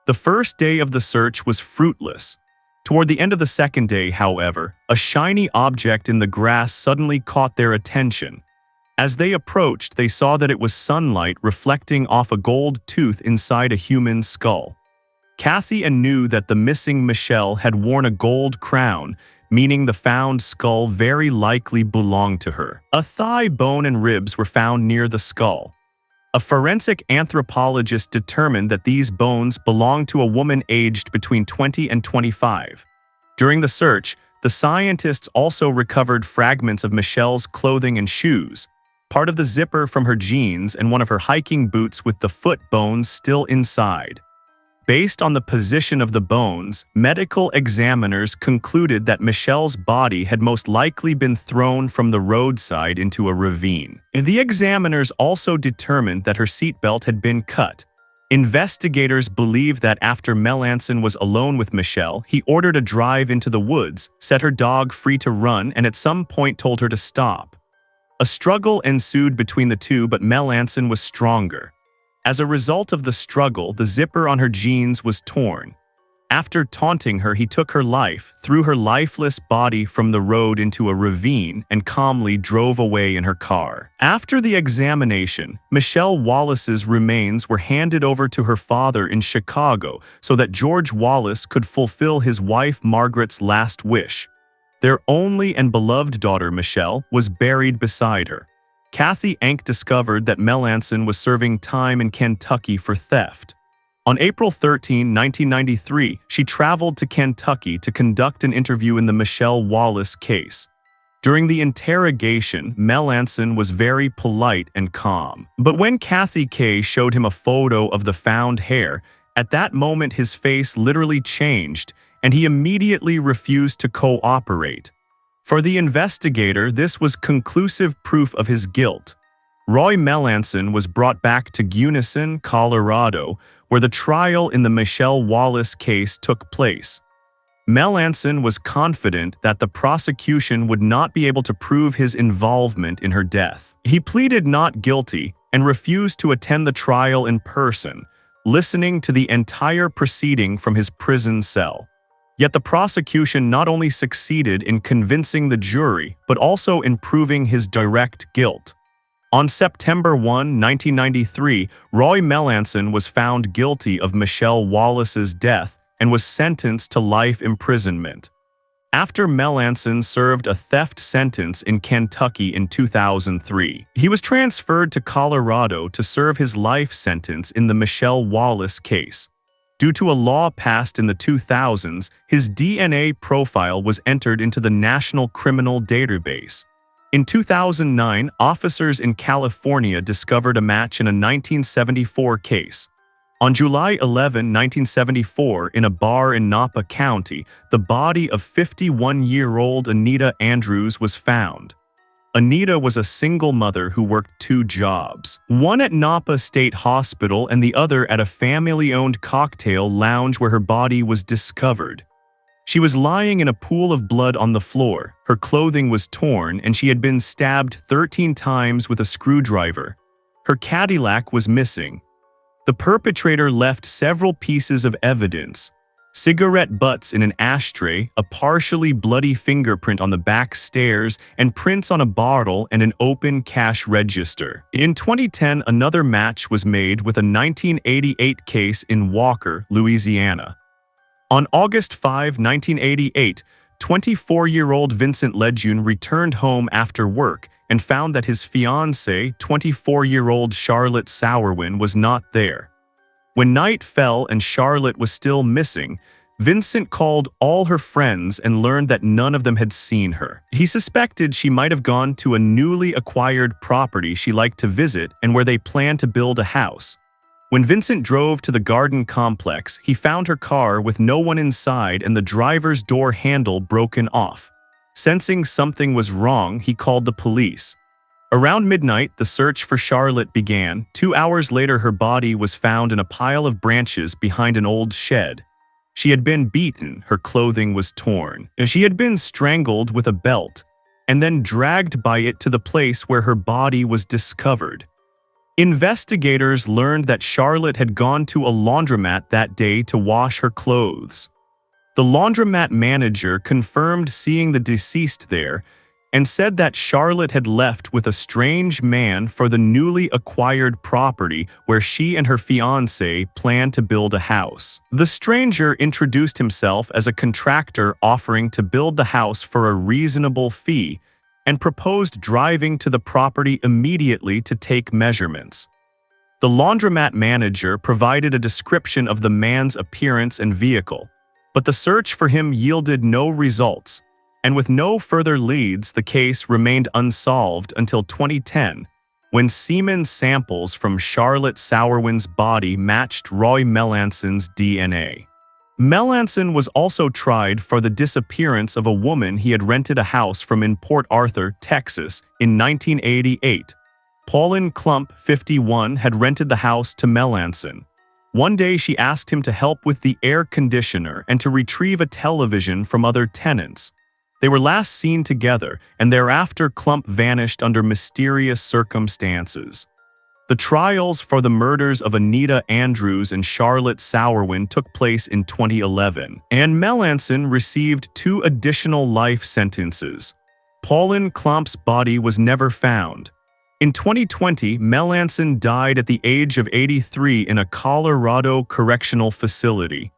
The first day of the search was fruitless. Toward the end of the second day, however, a shiny object in the grass suddenly caught their attention. As they approached, they saw that it was sunlight reflecting off a gold tooth inside a human skull. Kathy Ann knew that the missing Michelle had worn a gold crown, meaning the found skull very likely belonged to her. A thigh bone and ribs were found near the skull. A forensic anthropologist determined that these bones belonged to a woman aged between 20 and 25. During the search, the scientists also recovered fragments of Michelle's clothing and shoes, part of the zipper from her jeans and one of her hiking boots with the foot bones still inside. Based on the position of the bones, medical examiners concluded that Michelle's body had most likely been thrown from the roadside into a ravine. The examiners also determined that her seatbelt had been cut. Investigators believe that after Melanson was alone with Michelle, he ordered a drive into the woods, set her dog free to run, and at some point told her to stop. A struggle ensued between the two, but Melanson was stronger. As a result of the struggle, the zipper on her jeans was torn. After taunting her, he took her life, threw her lifeless body from the road into a ravine, and calmly drove away in her car. After the examination, Michelle Wallace's remains were handed over to her father in Chicago so that George Wallace could fulfill his wife Margaret's last wish. Their only and beloved daughter, Michelle, was buried beside her. Kathy Ann discovered that Melanson was serving time in Kentucky for theft. On April 13, 1993, she traveled to Kentucky to conduct an interview in the Michelle Wallace case. During the interrogation, Melanson was very polite and calm. But when Kathy Kay showed him a photo of the found hair, at that moment his face literally changed, and he immediately refused to cooperate. For the investigator, this was conclusive proof of his guilt. Roy Melanson was brought back to Gunnison, Colorado, where the trial in the Michelle Wallace case took place. Melanson was confident that the prosecution would not be able to prove his involvement in her death. He pleaded not guilty and refused to attend the trial in person, listening to the entire proceeding from his prison cell. Yet the prosecution not only succeeded in convincing the jury, but also in proving his direct guilt. On September 1, 1993, Roy Melanson was found guilty of Michelle Wallace's death and was sentenced to life imprisonment. After Melanson served a theft sentence in Kentucky in 2003, he was transferred to Colorado to serve his life sentence in the Michelle Wallace case. Due to a law passed in the 2000s, his DNA profile was entered into the National Criminal Database. In 2009, officers in California discovered a match in a 1974 case. On July 11, 1974, in a bar in Napa County, the body of 51-year-old Anita Andrews was found. Anita was a single mother who worked 2 jobs, one at Napa State Hospital and the other at a family-owned cocktail lounge where her body was discovered. She was lying in a pool of blood on the floor, her clothing was torn, and she had been stabbed 13 times with a screwdriver. Her Cadillac was missing. The perpetrator left several pieces of evidence, cigarette butts in an ashtray, a partially bloody fingerprint on the back stairs, and prints on a bottle and an open cash register. In 2010, another match was made with a 1988 case in Walker, Louisiana. On August 5, 1988, 24-year-old Vincent Lejeune returned home after work and found that his fiancée, 24-year-old Charlotte Sauerwein, was not there. When night fell and Charlotte was still missing, Vincent called all her friends and learned that none of them had seen her. He suspected she might have gone to a newly acquired property she liked to visit and where they planned to build a house. When Vincent drove to the garden complex, he found her car with no one inside and the driver's door handle broken off. Sensing something was wrong, he called the police. Around midnight, the search for Charlotte began. 2 hours later, her body was found in a pile of branches behind an old shed. She had been beaten, her clothing was torn. She had been strangled with a belt, and then dragged by it to the place where her body was discovered. Investigators learned that Charlotte had gone to a laundromat that day to wash her clothes. The laundromat manager confirmed seeing the deceased there and said that Charlotte had left with a strange man for the newly acquired property where she and her fiancé planned to build a house. The stranger introduced himself as a contractor offering to build the house for a reasonable fee and proposed driving to the property immediately to take measurements. The laundromat manager provided a description of the man's appearance and vehicle, but the search for him yielded no results. And with no further leads, the case remained unsolved until 2010, when semen samples from Charlotte Sauerwein's body matched Roy Melanson's DNA. Melanson was also tried for the disappearance of a woman he had rented a house from in Port Arthur, Texas, in 1988. Pauline Klump, 51, had rented the house to Melanson. One day she asked him to help with the air conditioner and to retrieve a television from other tenants. They were last seen together, and thereafter Klump vanished under mysterious circumstances. The trials for the murders of Anita Andrews and Charlotte Sauerwein took place in 2011, and Melanson received 2 additional life sentences. Pauline Klump's body was never found. In 2020, Melanson died at the age of 83 in a Colorado correctional facility.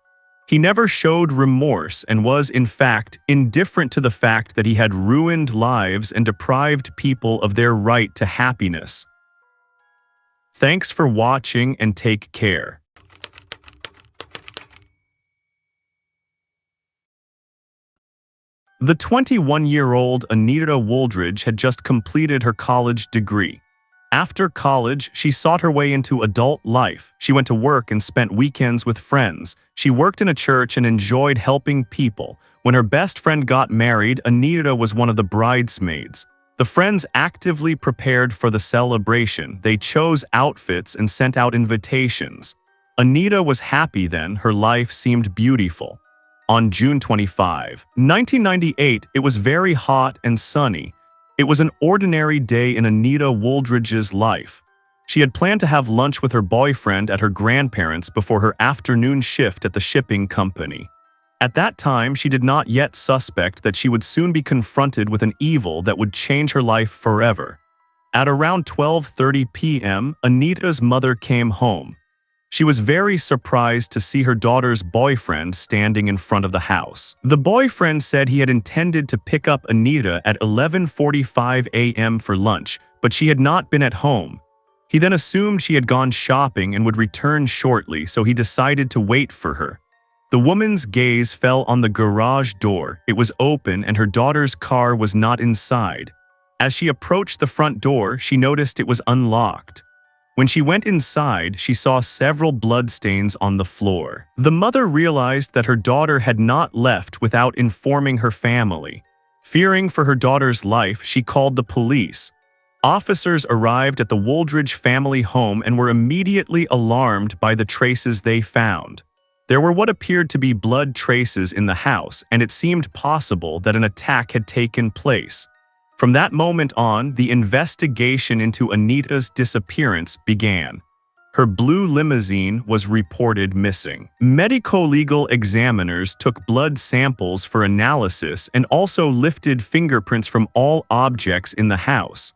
He never showed remorse and was, in fact, indifferent to the fact that he had ruined lives and deprived people of their right to happiness. Thanks for watching and take care. The 21-year-old Anita Wooldridge had just completed her college degree. After college, she sought her way into adult life. She went to work and spent weekends with friends. She worked in a church and enjoyed helping people. When her best friend got married, Anita was one of the bridesmaids. The friends actively prepared for the celebration. They chose outfits and sent out invitations. Anita was happy then. Her life seemed beautiful. On June 25, 1998, it was very hot and sunny. It was an ordinary day in Anita Wooldridge's life. She had planned to have lunch with her boyfriend at her grandparents' before her afternoon shift at the shipping company. At that time, she did not yet suspect that she would soon be confronted with an evil that would change her life forever. At around 12:30 p.m., Anita's mother came home. She was very surprised to see her daughter's boyfriend standing in front of the house. The boyfriend said he had intended to pick up Anita at 11:45 a.m. for lunch, but she had not been at home. He then assumed she had gone shopping and would return shortly, so he decided to wait for her. The woman's gaze fell on the garage door. It was open and her daughter's car was not inside. As she approached the front door, she noticed it was unlocked. When she went inside, she saw several bloodstains on the floor. The mother realized that her daughter had not left without informing her family. Fearing for her daughter's life, she called the police. Officers arrived at the Wooldridge family home and were immediately alarmed by the traces they found. There were what appeared to be blood traces in the house, and it seemed possible that an attack had taken place. From that moment on, the investigation into Anita's disappearance began. Her blue limousine was reported missing. Medico-legal examiners took blood samples for analysis and also lifted fingerprints from all objects in the house.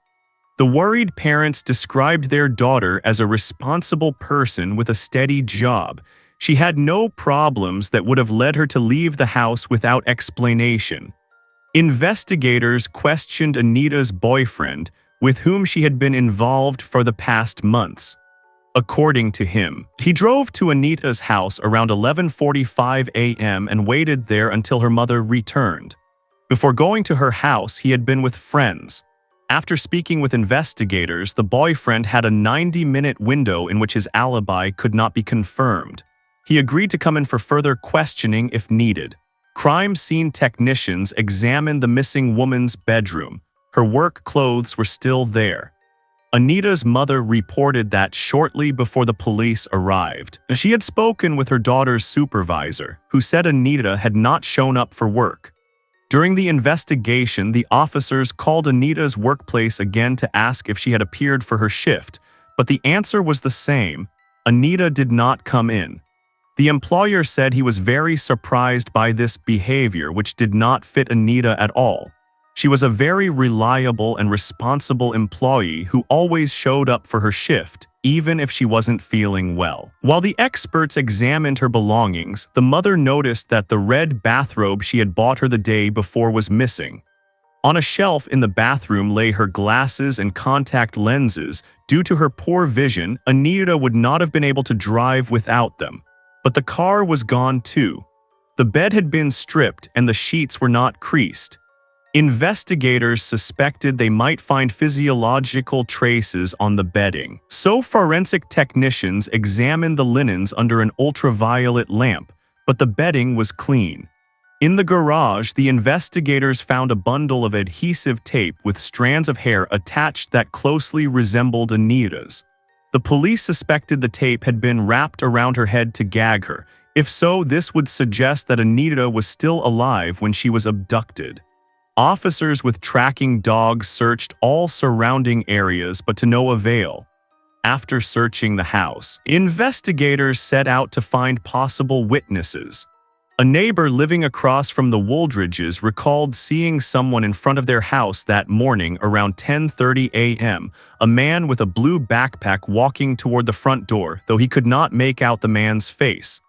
The worried parents described their daughter as a responsible person with a steady job. She had no problems that would have led her to leave the house without explanation. Investigators questioned Anita's boyfriend, with whom she had been involved for the past months. According to him, he drove to Anita's house around 11:45 a.m. and waited there until her mother returned. Before going to her house, he had been with friends. After speaking with investigators, the boyfriend had a 90-minute window in which his alibi could not be confirmed. He agreed to come in for further questioning if needed. Crime scene technicians examined the missing woman's bedroom. Her work clothes were still there. Anita's mother reported that shortly before the police arrived, she had spoken with her daughter's supervisor, who said Anita had not shown up for work. During the investigation, the officers called Anita's workplace again to ask if she had appeared for her shift, but the answer was the same: Anita did not come in. The employer said he was very surprised by this behavior, which did not fit Anita at all. She was a very reliable and responsible employee who always showed up for her shift, even if she wasn't feeling well. While the experts examined her belongings, the mother noticed that the red bathrobe she had bought her the day before was missing. On a shelf in the bathroom lay her glasses and contact lenses. Due to her poor vision, Anita would not have been able to drive without them. But the car was gone too. The bed had been stripped and the sheets were not creased. Investigators suspected they might find physiological traces on the bedding. So forensic technicians examined the linens under an ultraviolet lamp, but the bedding was clean. In the garage, the investigators found a bundle of adhesive tape with strands of hair attached that closely resembled Anita's. The police suspected the tape had been wrapped around her head to gag her. If so, this would suggest that Anita was still alive when she was abducted. Officers with tracking dogs searched all surrounding areas, but to no avail. After searching the house, investigators set out to find possible witnesses. A neighbor living across from the Wooldridges recalled seeing someone in front of their house that morning around 10:30 a.m., a man with a blue backpack walking toward the front door, though he could not make out the man's face.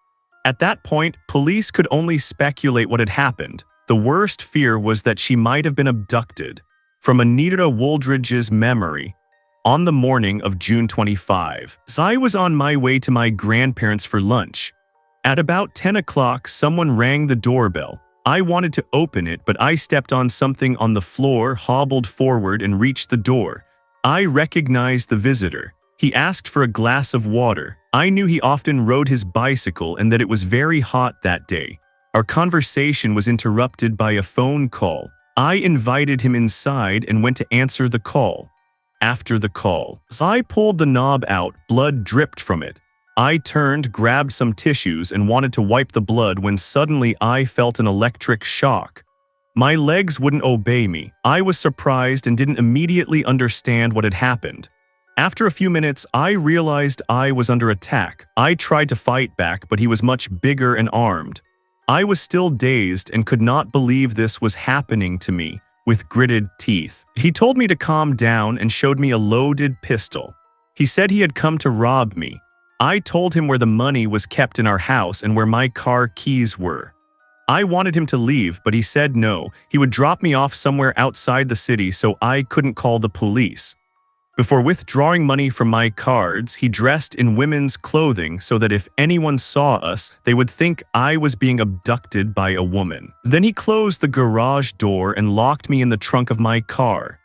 At that point, police could only speculate what had happened. The worst fear was that she might have been abducted. From Anita Wooldridge's memory, on the morning of June 25, I was on my way to my grandparents for lunch. At about 10 o'clock, someone rang the doorbell. I wanted to open it, but I stepped on something on the floor, hobbled forward, and reached the door. I recognized the visitor. He asked for a glass of water. I knew he often rode his bicycle and that it was very hot that day. Our conversation was interrupted by a phone call. I invited him inside and went to answer the call. After the call, I pulled the knob out. Blood dripped from it. I turned, grabbed some tissues, and wanted to wipe the blood when suddenly I felt an electric shock. My legs wouldn't obey me. I was surprised and didn't immediately understand what had happened. After a few minutes, I realized I was under attack. I tried to fight back, but he was much bigger and armed. I was still dazed and could not believe this was happening to me. With gritted teeth, he told me to calm down and showed me a loaded pistol. He said he had come to rob me. I told him where the money was kept in our house and where my car keys were. I wanted him to leave, but he said no. He would drop me off somewhere outside the city so I couldn't call the police. Before withdrawing money from my cards, he dressed in women's clothing so that if anyone saw us, they would think I was being abducted by a woman. Then he closed the garage door and locked me in the trunk of my car.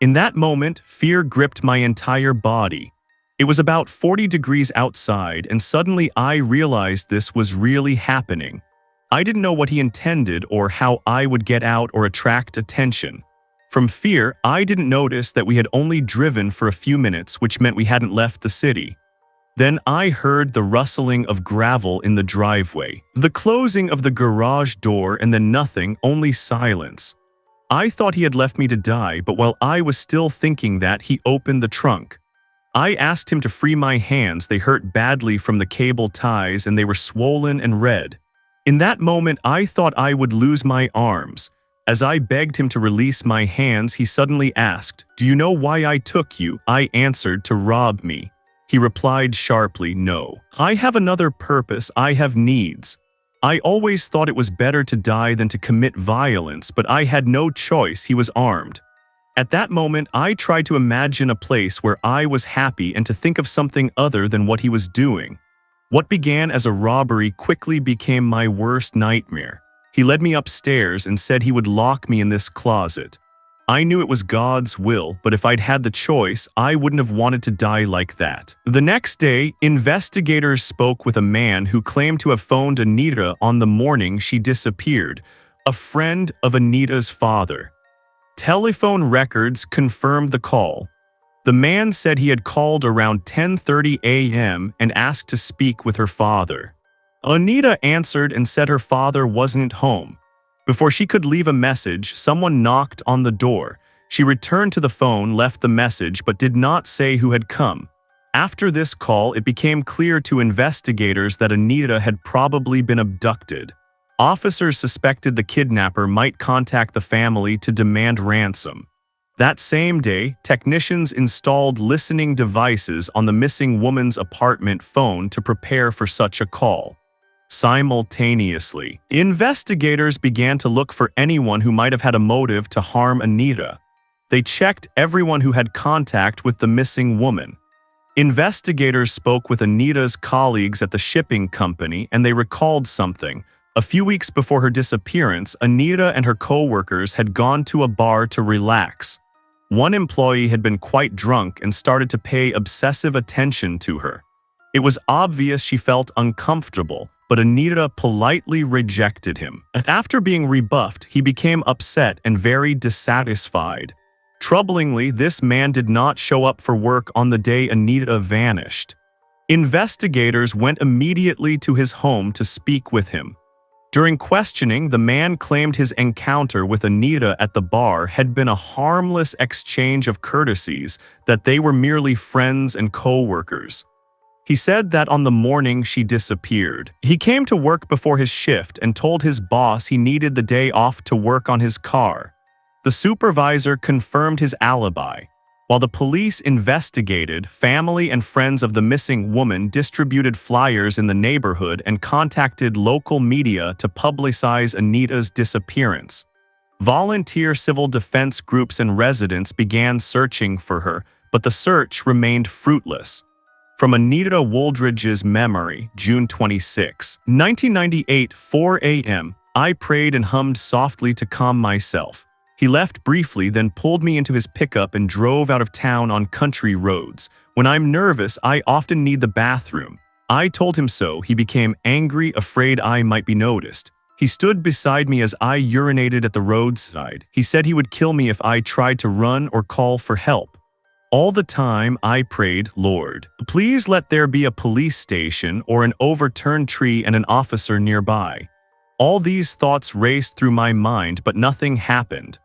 In that moment, fear gripped my entire body. It was about 40 degrees outside, and suddenly I realized this was really happening. I didn't know what he intended or how I would get out or attract attention. From fear, I didn't notice that we had only driven for a few minutes, which meant we hadn't left the city. Then I heard the rustling of gravel in the driveway, the closing of the garage door, and then nothing, only silence. I thought he had left me to die, but while I was still thinking that, he opened the trunk. I asked him to free my hands. They hurt badly from the cable ties and they were swollen and red. In that moment, I thought I would lose my arms. As I begged him to release my hands, he suddenly asked, "Do you know why I took you?" I answered, "To rob me." He replied sharply, "No. I have another purpose. I have needs." I always thought it was better to die than to commit violence, but I had no choice. He was armed. At that moment, I tried to imagine a place where I was happy and to think of something other than what he was doing. What began as a robbery quickly became my worst nightmare. He led me upstairs and said he would lock me in this closet. I knew it was God's will, but if I'd had the choice, I wouldn't have wanted to die like that. The next day, investigators spoke with a man who claimed to have phoned Anita on the morning she disappeared, a friend of Anita's father. Telephone records confirmed the call. The man said he had called around 10:30 a.m. and asked to speak with her father. Anita answered and said her father wasn't home. Before she could leave a message, someone knocked on the door. She returned to the phone, left the message, but did not say who had come. After this call, it became clear to investigators that Anita had probably been abducted. Officers suspected the kidnapper might contact the family to demand ransom. That same day, technicians installed listening devices on the missing woman's apartment phone to prepare for such a call. Simultaneously, investigators began to look for anyone who might have had a motive to harm Anita. They checked everyone who had contact with the missing woman. Investigators spoke with Anita's colleagues at the shipping company and they recalled something. A few weeks before her disappearance, Anita and her co-workers had gone to a bar to relax. One employee had been quite drunk and started to pay obsessive attention to her. It was obvious she felt uncomfortable, but Anita politely rejected him. After being rebuffed, he became upset and very dissatisfied. Troublingly, this man did not show up for work on the day Anita vanished. Investigators went immediately to his home to speak with him. During questioning, the man claimed his encounter with Anita at the bar had been a harmless exchange of courtesies, that they were merely friends and co-workers. He said that on the morning she disappeared, he came to work before his shift and told his boss he needed the day off to work on his car. The supervisor confirmed his alibi. While the police investigated, family and friends of the missing woman distributed flyers in the neighborhood and contacted local media to publicize Anita's disappearance. Volunteer civil defense groups and residents began searching for her, but the search remained fruitless. From Anita Wooldridge's memory, June 26, 1998, 4 a.m., I prayed and hummed softly to calm myself. He left briefly, then pulled me into his pickup and drove out of town on country roads. When I'm nervous, I often need the bathroom. I told him so. He became angry, afraid I might be noticed. He stood beside me as I urinated at the roadside. He said he would kill me if I tried to run or call for help. All the time, I prayed, "Lord, please let there be a police station or an overturned tree and an officer nearby." All these thoughts raced through my mind, but nothing happened.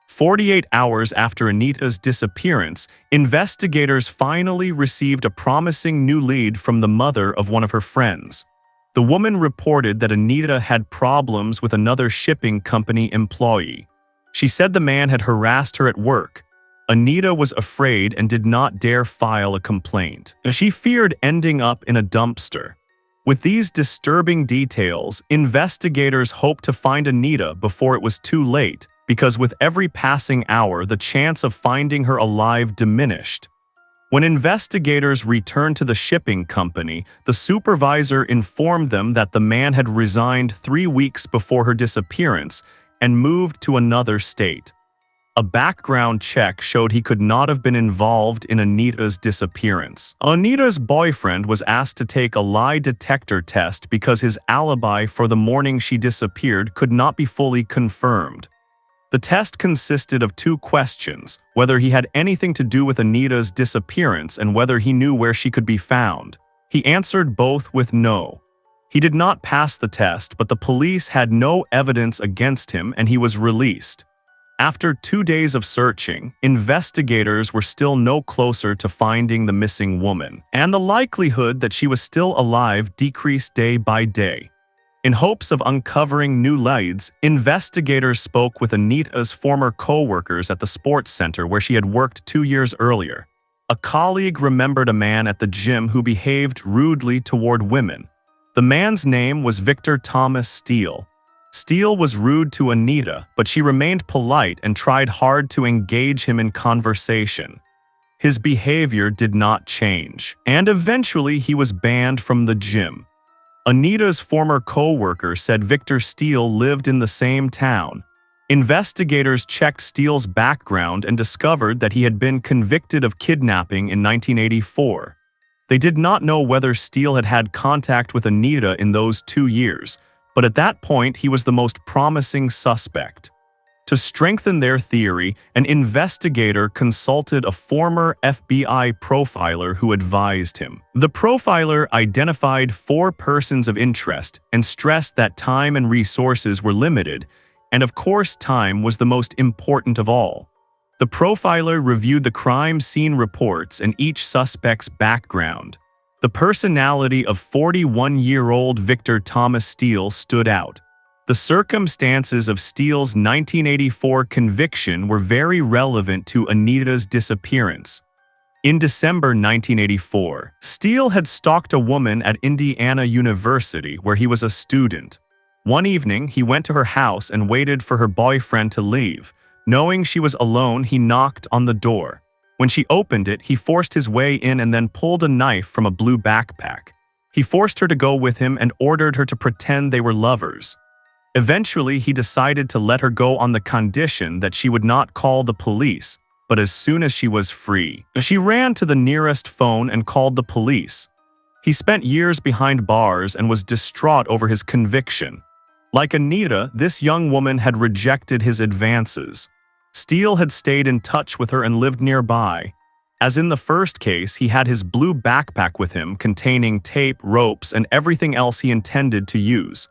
48 hours after Anita's disappearance, investigators finally received a promising new lead from the mother of one of her friends. The woman reported that Anita had problems with another shipping company employee. She said the man had harassed her at work. Anita was afraid and did not dare file a complaint. She feared ending up in a dumpster. With these disturbing details, investigators hoped to find Anita before it was too late, because with every passing hour, the chance of finding her alive diminished. When investigators returned to the shipping company, the supervisor informed them that the man had resigned 3 weeks before her disappearance and moved to another state. A background check showed he could not have been involved in Anita's disappearance. Anita's boyfriend was asked to take a lie detector test because his alibi for the morning she disappeared could not be fully confirmed. The test consisted of 2 questions: whether he had anything to do with Anita's disappearance and whether he knew where she could be found. He answered both with no. He did not pass the test, but the police had no evidence against him and he was released. After 2 days of searching, investigators were still no closer to finding the missing woman, and the likelihood that she was still alive decreased day by day. In hopes of uncovering new leads, investigators spoke with Anita's former co-workers at the sports center where she had worked 2 years earlier. A colleague remembered a man at the gym who behaved rudely toward women. The man's name was Victor Thomas Steele. Steele was rude to Anita, but she remained polite and tried hard to engage him in conversation. His behavior did not change, and eventually he was banned from the gym. Anita's former co-worker said Victor Steele lived in the same town. Investigators checked Steele's background and discovered that he had been convicted of kidnapping in 1984. They did not know whether Steele had had contact with Anita in those 2 years, but at that point he was the most promising suspect. To strengthen their theory, an investigator consulted a former FBI profiler who advised him. The profiler identified 4 persons of interest and stressed that time and resources were limited, and of course time was the most important of all. The profiler reviewed the crime scene reports and each suspect's background. The personality of 41-year-old Victor Thomas Steele stood out. The circumstances of Steele's 1984 conviction were very relevant to Anita's disappearance. In December 1984, Steele had stalked a woman at Indiana University where he was a student. One evening, he went to her house and waited for her boyfriend to leave. Knowing she was alone, he knocked on the door. When she opened it, he forced his way in and then pulled a knife from a blue backpack. He forced her to go with him and ordered her to pretend they were lovers. Eventually, he decided to let her go on the condition that she would not call the police, but as soon as she was free, she ran to the nearest phone and called the police. He spent years behind bars and was distraught over his conviction. Like Anita, this young woman had rejected his advances. Steele had stayed in touch with her and lived nearby. As in the first case, he had his blue backpack with him containing tape, ropes, and everything else he intended to use.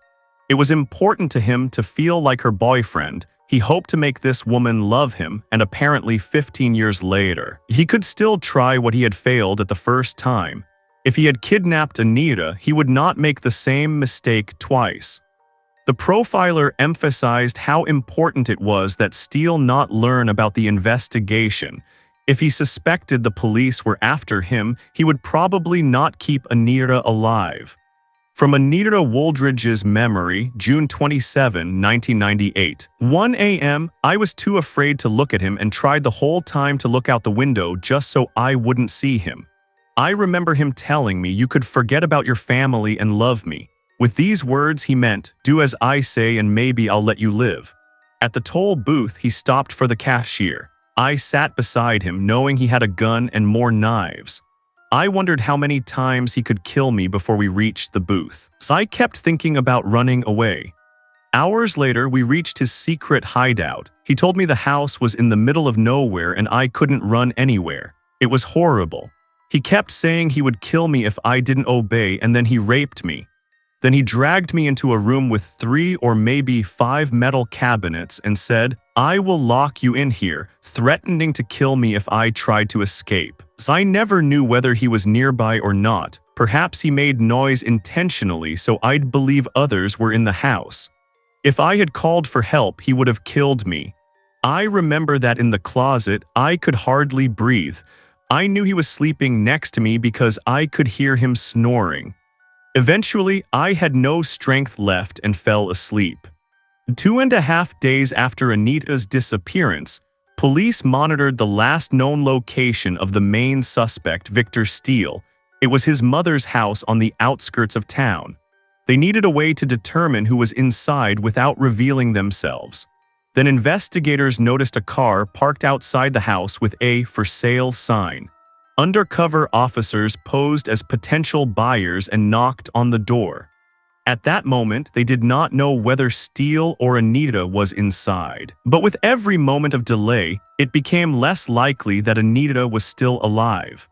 It was important to him to feel like her boyfriend. He hoped to make this woman love him, and apparently 15 years later, he could still try what he had failed at the first time. If he had kidnapped Anita, he would not make the same mistake twice. The profiler emphasized how important it was that Steele not learn about the investigation. If he suspected the police were after him, he would probably not keep Anita alive. From Anita Wooldridge's memory, June 27, 1998. 1 a.m., I was too afraid to look at him and tried the whole time to look out the window just so I wouldn't see him. I remember him telling me, "You could forget about your family and love me." With these words he meant, "Do as I say and maybe I'll let you live." At the toll booth, he stopped for the cashier. I sat beside him, knowing he had a gun and more knives. I wondered how many times he could kill me before we reached the booth. So I kept thinking about running away. Hours later, we reached his secret hideout. He told me the house was in the middle of nowhere and I couldn't run anywhere. It was horrible. He kept saying he would kill me if I didn't obey, and then he raped me. Then he dragged me into a room with 3 or maybe 5 metal cabinets and said, "I will lock you in here," threatening to kill me if I tried to escape. So I never knew whether he was nearby or not. Perhaps he made noise intentionally so I'd believe others were in the house. If I had called for help, he would have killed me. I remember that in the closet, I could hardly breathe. I knew he was sleeping next to me because I could hear him snoring. Eventually, I had no strength left and fell asleep. 2.5 days after Anita's disappearance, police monitored the last known location of the main suspect, Victor Steele. It was his mother's house on the outskirts of town. They needed a way to determine who was inside without revealing themselves. Then investigators noticed a car parked outside the house with a "For Sale" sign. Undercover officers posed as potential buyers and knocked on the door. At that moment, they did not know whether Steele or Anita was inside. But with every moment of delay, it became less likely that Anita was still alive.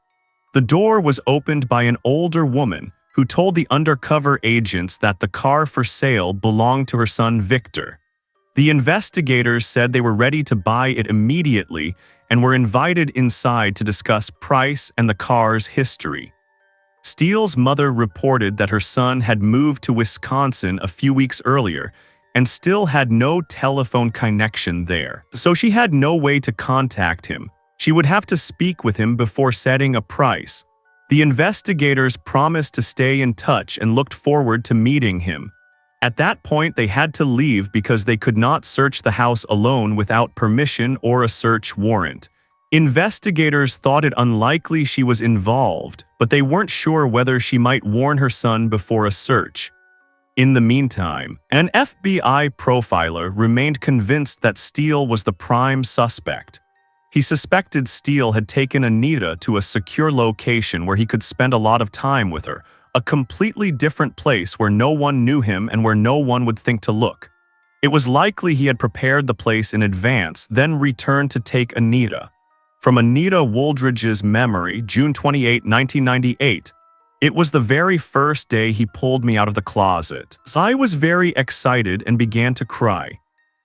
The door was opened by an older woman who told the undercover agents that the car for sale belonged to her son Victor. The investigators said they were ready to buy it immediately and were invited inside to discuss price and the car's history. Steele's mother reported that her son had moved to Wisconsin a few weeks earlier and still had no telephone connection there, so she had no way to contact him. She would have to speak with him before setting a price. The investigators promised to stay in touch and looked forward to meeting him. At that point, they had to leave because they could not search the house alone without permission or a search warrant. Investigators thought it unlikely she was involved, but they weren't sure whether she might warn her son before a search. In the meantime, an FBI profiler remained convinced that Steele was the prime suspect. He suspected Steele had taken Anita to a secure location where he could spend a lot of time with her, a completely different place where no one knew him and where no one would think to look. It was likely he had prepared the place in advance, then returned to take Anita. From Anita Wooldridge's memory, June 28, 1998. It was the very first day he pulled me out of the closet. I was very excited and began to cry.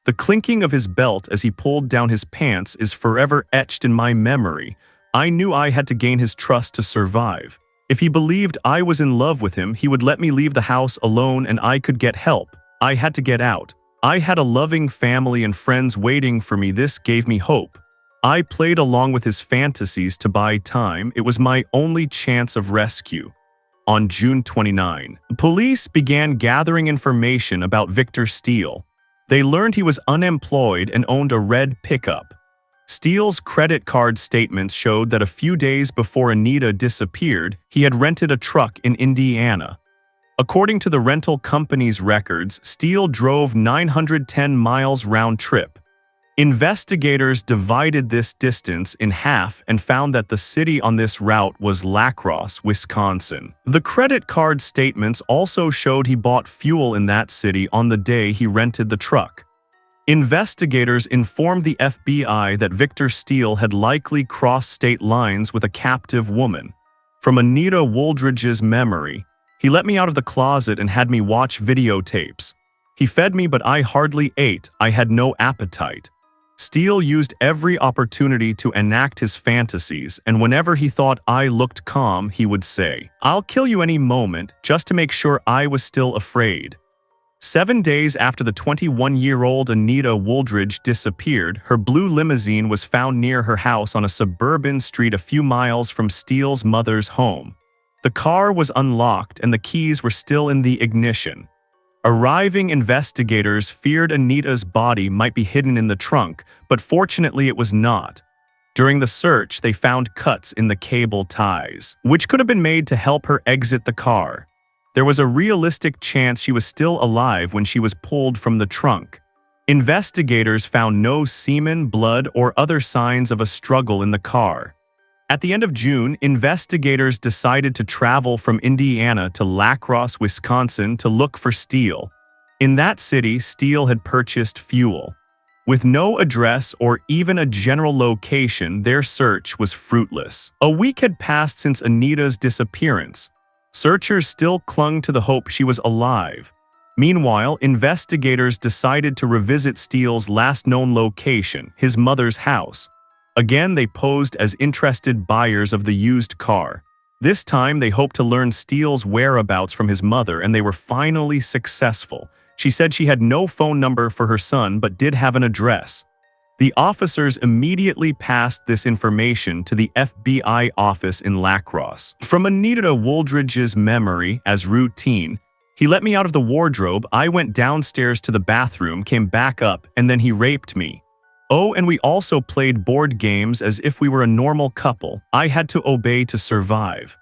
The clinking of his belt as he pulled down his pants is forever etched in my memory. I knew I had to gain his trust to survive. If he believed I was in love with him, he would let me leave the house alone and I could get help. I had to get out. I had a loving family and friends waiting for me. This gave me hope. I played along with his fantasies to buy time. It was my only chance of rescue. On June 29, police began gathering information about Victor Steele. They learned he was unemployed and owned a red pickup. Steele's credit card statements showed that a few days before Anita disappeared, he had rented a truck in Indiana. According to the rental company's records, Steele drove 910 miles round trip. Investigators divided this distance in half and found that the city on this route was La Crosse, Wisconsin. The credit card statements also showed he bought fuel in that city on the day he rented the truck. Investigators informed the FBI that Victor Steele had likely crossed state lines with a captive woman. From Anita Wooldridge's memory, he let me out of the closet and had me watch videotapes. He fed me, but I hardly ate. I had no appetite. Steele used every opportunity to enact his fantasies, and whenever he thought I looked calm, he would say, "I'll kill you any moment," just to make sure I was still afraid. 7 days after the 21-year-old Anita Wooldridge disappeared, her blue limousine was found near her house on a suburban street a few miles from Steele's mother's home. The car was unlocked and the keys were still in the ignition. Arriving investigators feared Anita's body might be hidden in the trunk, but fortunately it was not. During the search, they found cuts in the cable ties, which could have been made to help her exit the car. There was a realistic chance she was still alive when she was pulled from the trunk. Investigators found no semen, blood, or other signs of a struggle in the car. At the end of June, investigators decided to travel from Indiana to La Crosse, Wisconsin to look for Steele. In that city, Steele had purchased fuel. With no address or even a general location, their search was fruitless. A week had passed since Anita's disappearance. Searchers still clung to the hope she was alive. Meanwhile, investigators decided to revisit Steele's last known location, his mother's house. Again, they posed as interested buyers of the used car. This time, they hoped to learn Steele's whereabouts from his mother, and they were finally successful. She said she had no phone number for her son but did have an address. The officers immediately passed this information to the FBI office in La Crosse. From Anita Wooldridge's memory, as routine, "He let me out of the wardrobe, I went downstairs to the bathroom, came back up, and then he raped me. Oh, and we also played board games as if we were a normal couple. I had to obey to survive.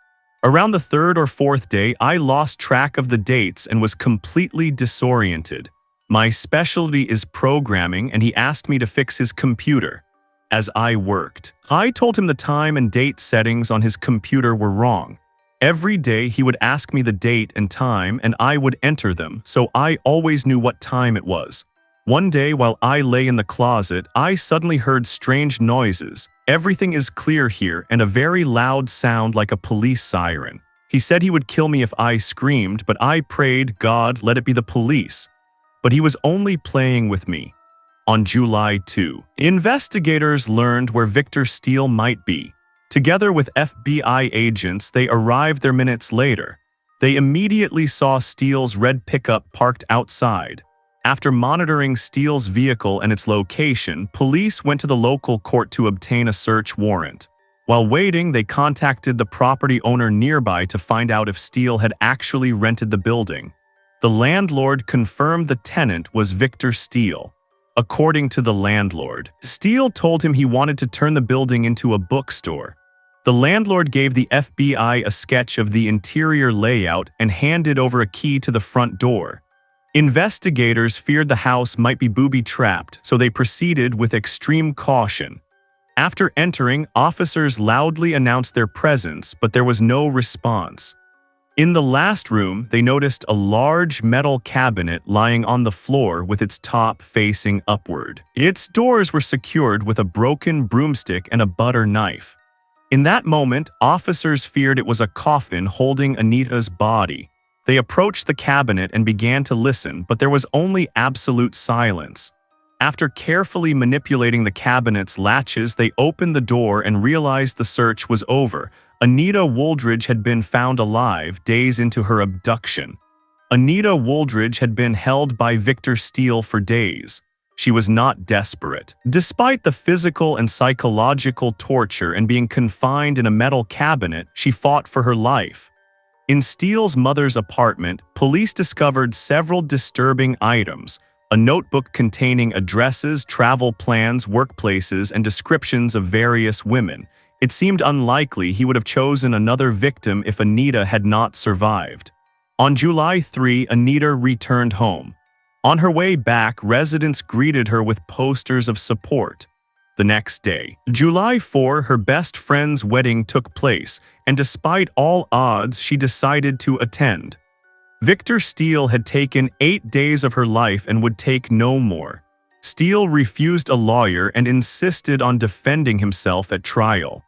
Around the third or fourth day, I lost track of the dates and was completely disoriented. My specialty is programming, and he asked me to fix his computer. As I worked, I told him the time and date settings on his computer were wrong. Every day, he would ask me the date and time, and I would enter them, so I always knew what time it was. One day, while I lay in the closet, I suddenly heard strange noises. Everything is clear here, and a very loud sound like a police siren. He said he would kill me if I screamed, but I prayed, God, let it be the police. But he was only playing with me. On July 2, investigators learned where Victor Steele might be. Together with FBI agents, they arrived there minutes later. They immediately saw Steele's red pickup parked outside. After monitoring Steele's vehicle and its location, police went to the local court to obtain a search warrant. While waiting, they contacted the property owner nearby to find out if Steele had actually rented the building. The landlord confirmed the tenant was Victor Steele. According to the landlord, Steele told him he wanted to turn the building into a bookstore. The landlord gave the FBI a sketch of the interior layout and handed over a key to the front door. Investigators feared the house might be booby-trapped, so they proceeded with extreme caution. After entering, officers loudly announced their presence, but there was no response. In the last room, they noticed a large metal cabinet lying on the floor with its top facing upward. Its doors were secured with a broken broomstick and a butter knife. In that moment, officers feared it was a coffin holding Anita's body. They approached the cabinet and began to listen, but there was only absolute silence. After carefully manipulating the cabinet's latches, they opened the door and realized the search was over. Anita Wooldridge had been found alive days into her abduction. Anita Wooldridge had been held by Victor Steele for days. She was not desperate. Despite the physical and psychological torture and being confined in a metal cabinet, she fought for her life. In Steele's mother's apartment, police discovered several disturbing items: a notebook containing addresses, travel plans, workplaces, and descriptions of various women. It seemed unlikely he would have chosen another victim if Anita had not survived. On July 3, Anita returned home. On her way back, residents greeted her with posters of support. The next day, July 4, her best friend's wedding took place, and despite all odds, she decided to attend. Victor Steele had taken 8 days of her life and would take no more. Steele refused a lawyer and insisted on defending himself at trial.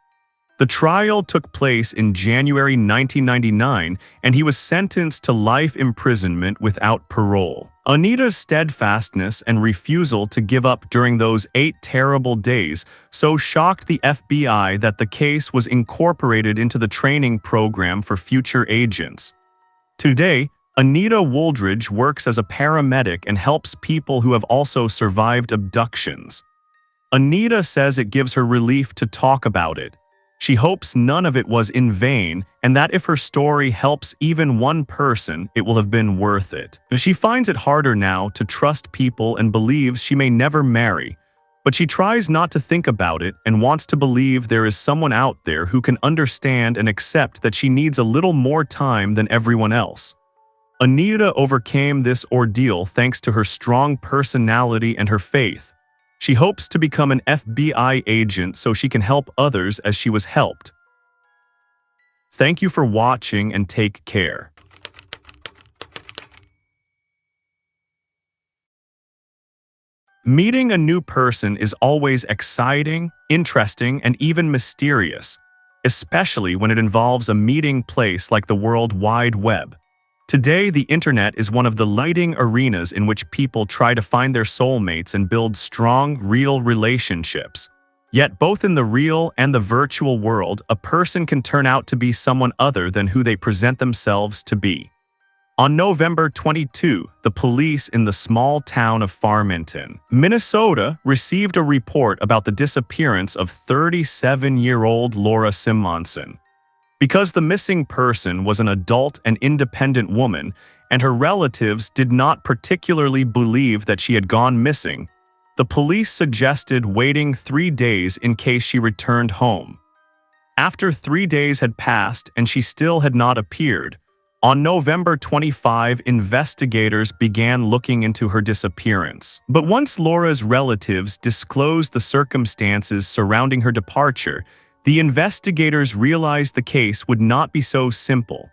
The trial took place in January 1999, and he was sentenced to life imprisonment without parole. Anita's steadfastness and refusal to give up during those 8 terrible days so shocked the FBI that the case was incorporated into the training program for future agents. Today, Anita Wooldridge works as a paramedic and helps people who have also survived abductions. Anita says it gives her relief to talk about it. She hopes none of it was in vain, and that if her story helps even one person, it will have been worth it. She finds it harder now to trust people and believes she may never marry, but she tries not to think about it and wants to believe there is someone out there who can understand and accept that she needs a little more time than everyone else. Anita overcame this ordeal thanks to her strong personality and her faith. She hopes to become an FBI agent so she can help others as she was helped. Thank you for watching and take care. Meeting a new person is always exciting, interesting, and even mysterious, especially when it involves a meeting place like the World Wide Web. Today, the internet is one of the leading arenas in which people try to find their soulmates and build strong, real relationships. Yet both in the real and the virtual world, a person can turn out to be someone other than who they present themselves to be. On November 22, the police in the small town of Farmington, Minnesota, received a report about the disappearance of 37-year-old Laura Simonson. Because the missing person was an adult and independent woman, and her relatives did not particularly believe that she had gone missing, the police suggested waiting 3 days in case she returned home. After 3 days had passed and she still had not appeared, on November 25, investigators began looking into her disappearance. But once Laura's relatives disclosed the circumstances surrounding her departure, the investigators realized the case would not be so simple.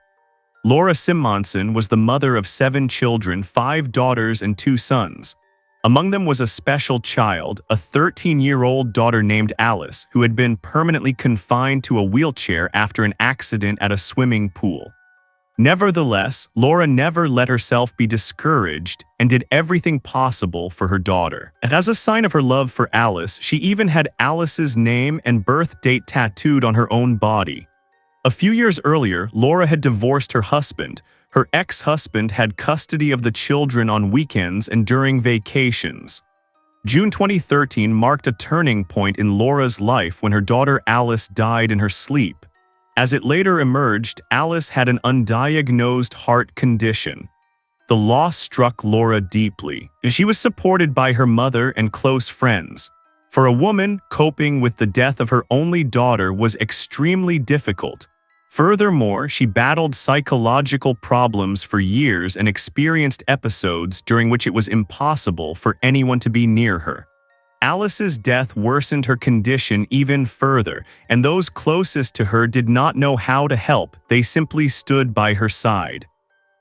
Laura Simonson was the mother of 7 children, 5 daughters and 2 sons. Among them was a special child, a 13-year-old daughter named Alice, who had been permanently confined to a wheelchair after an accident at a swimming pool. Nevertheless, Laura never let herself be discouraged and did everything possible for her daughter. As a sign of her love for Alice, she even had Alice's name and birth date tattooed on her own body. A few years earlier, Laura had divorced her husband. Her ex-husband had custody of the children on weekends and during vacations. June 2013 marked a turning point in Laura's life when her daughter Alice died in her sleep. As it later emerged, Alice had an undiagnosed heart condition. The loss struck Laura deeply. She was supported by her mother and close friends. For a woman, coping with the death of her only daughter was extremely difficult. Furthermore, she battled psychological problems for years and experienced episodes during which it was impossible for anyone to be near her. Alice's death worsened her condition even further, and those closest to her did not know how to help. They simply stood by her side.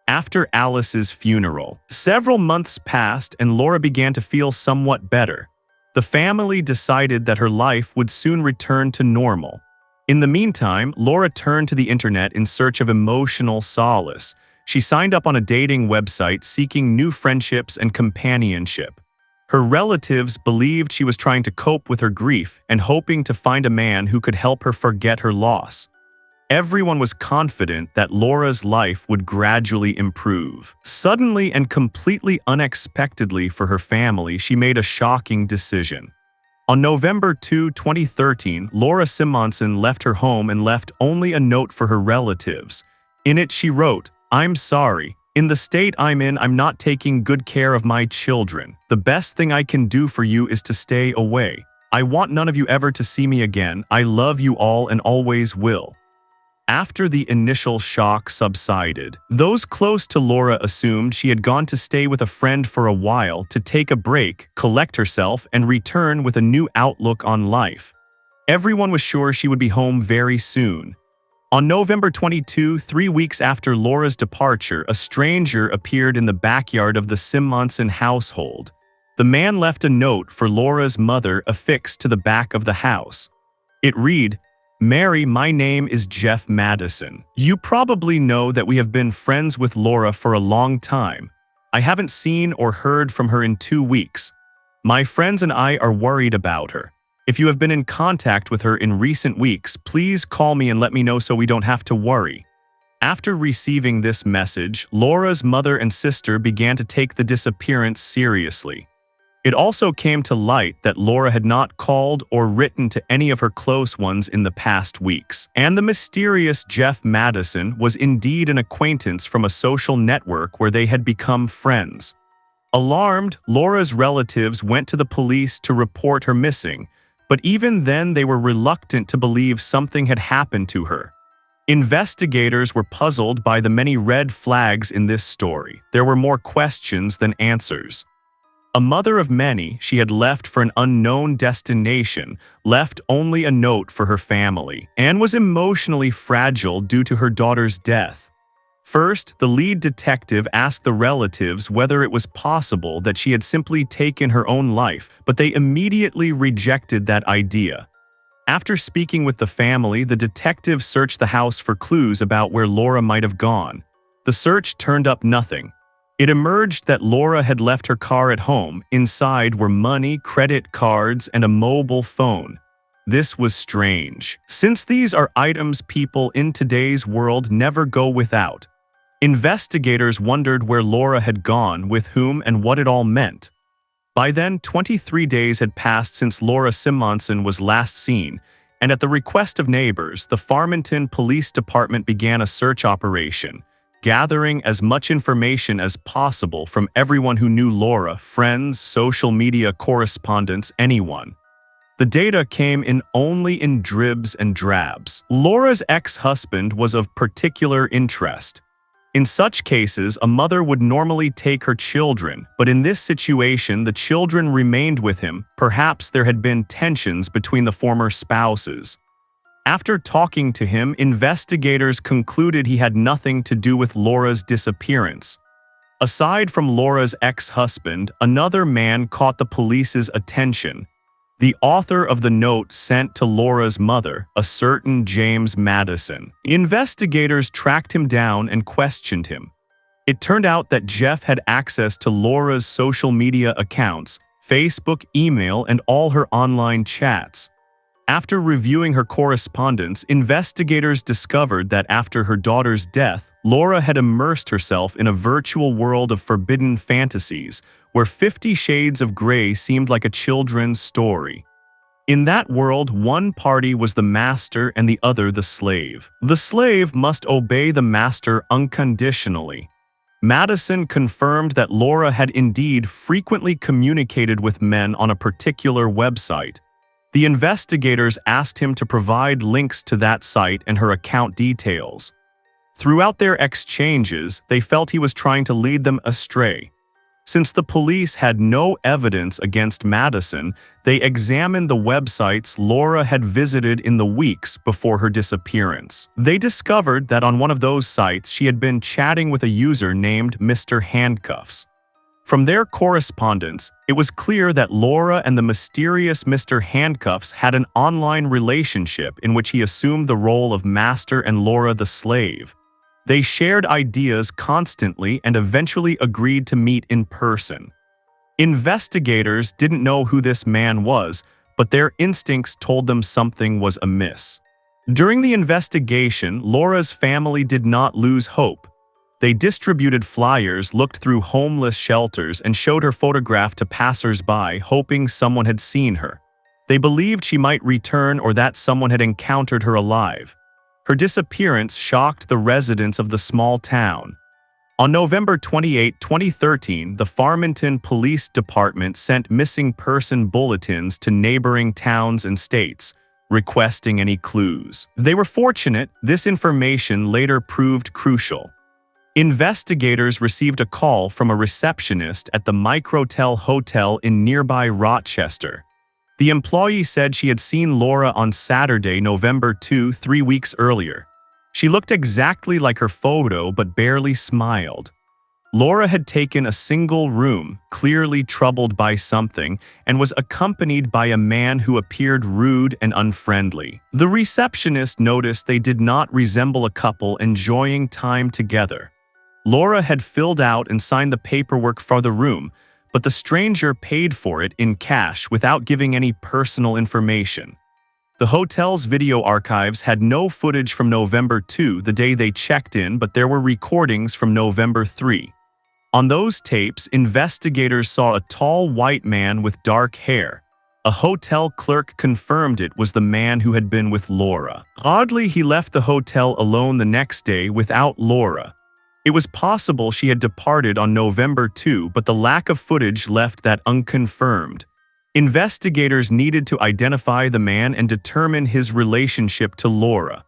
After Alice's funeral, several months passed and Laura began to feel somewhat better. The family decided that her life would soon return to normal. In the meantime, Laura turned to the internet in search of emotional solace. She signed up on a dating website seeking new friendships and companionship. Her relatives believed she was trying to cope with her grief and hoping to find a man who could help her forget her loss. Everyone was confident that Laura's life would gradually improve. Suddenly and completely unexpectedly for her family, she made a shocking decision. On November 2, 2013, Laura Simonson left her home and left only a note for her relatives. In it, she wrote, "I'm sorry. In the state I'm in, I'm not taking good care of my children. The best thing I can do for you is to stay away. I want none of you ever to see me again. I love you all and always will." After the initial shock subsided, those close to Laura assumed she had gone to stay with a friend for a while to take a break, collect herself, and return with a new outlook on life. Everyone was sure she would be home very soon. On November 22, 3 weeks after Laura's departure, a stranger appeared in the backyard of the Simonson household. The man left a note for Laura's mother affixed to the back of the house. It read, "Mary, my name is Jeff Madison. You probably know that we have been friends with Laura for a long time. I haven't seen or heard from her in 2 weeks. My friends and I are worried about her. If you have been in contact with her in recent weeks, please call me and let me know so we don't have to worry." After receiving this message, Laura's mother and sister began to take the disappearance seriously. It also came to light that Laura had not called or written to any of her close ones in the past weeks, and the mysterious Jeff Madison was indeed an acquaintance from a social network where they had become friends. Alarmed, Laura's relatives went to the police to report her missing, but even then they were reluctant to believe something had happened to her. Investigators were puzzled by the many red flags in this story. There were more questions than answers. A mother of many, she had left for an unknown destination, left only a note for her family, and was emotionally fragile due to her daughter's death. First, the lead detective asked the relatives whether it was possible that she had simply taken her own life, but they immediately rejected that idea. After speaking with the family, the detective searched the house for clues about where Laura might have gone. The search turned up nothing. It emerged that Laura had left her car at home. Inside were money, credit cards, and a mobile phone. This was strange, since these are items people in today's world never go without. Investigators wondered where Laura had gone, with whom, and what it all meant. By then, 23 days had passed since Laura Simonson was last seen, and at the request of neighbors, the Farmington Police Department began a search operation, gathering as much information as possible from everyone who knew Laura, friends, social media correspondents, anyone. The data came in only in dribs and drabs. Laura's ex-husband was of particular interest. In such cases, a mother would normally take her children, but in this situation, the children remained with him. Perhaps there had been tensions between the former spouses. After talking to him, investigators concluded he had nothing to do with Laura's disappearance. Aside from Laura's ex-husband, another man caught the police's attention. the author of the note sent to Laura's mother, a certain James Madison. Investigators tracked him down and questioned him. It turned out that Jeff had access to Laura's social media accounts, Facebook, email, and all her online chats. After reviewing her correspondence, investigators discovered that after her daughter's death, Laura had immersed herself in a virtual world of forbidden fantasies, where 50 Shades of Grey seemed like a children's story. In that world, one party was the master and the other the slave. The slave must obey the master unconditionally. Madison confirmed that Laura had indeed frequently communicated with men on a particular website. The investigators asked him to provide links to that site and her account details. Throughout their exchanges, they felt he was trying to lead them astray. Since the police had no evidence against Madison, they examined the websites Laura had visited in the weeks before her disappearance. They discovered that on one of those sites she had been chatting with a user named Mr. Handcuffs. From their correspondence, it was clear that Laura and the mysterious Mr. Handcuffs had an online relationship in which he assumed the role of master and Laura the slave. They shared ideas constantly and eventually agreed to meet in person. Investigators didn't know who this man was, but their instincts told them something was amiss. During the investigation, Laura's family did not lose hope. They distributed flyers, looked through homeless shelters, and showed her photograph to passers-by, hoping someone had seen her. They believed she might return or that someone had encountered her alive. Her disappearance shocked the residents of the small town. On November 28, 2013, the Farmington Police Department sent missing person bulletins to neighboring towns and states, requesting any clues. They were fortunate; this information later proved crucial. Investigators received a call from a receptionist at the Microtel Hotel in nearby Rochester. The employee said she had seen Laura on Saturday, November 2, 3 weeks earlier. She looked exactly like her photo but barely smiled. Laura had taken a single room, clearly troubled by something, and was accompanied by a man who appeared rude and unfriendly. The receptionist noticed they did not resemble a couple enjoying time together. Laura had filled out and signed the paperwork for the room, but the stranger paid for it in cash without giving any personal information. The hotel's video archives had no footage from November 2, the day they checked in, but there were recordings from November 3. On those tapes, investigators saw a tall white man with dark hair. A hotel clerk confirmed it was the man who had been with Laura. Oddly, he left the hotel alone the next day without Laura. It was possible she had departed on November 2, but the lack of footage left that unconfirmed. Investigators needed to identify the man and determine his relationship to Laura.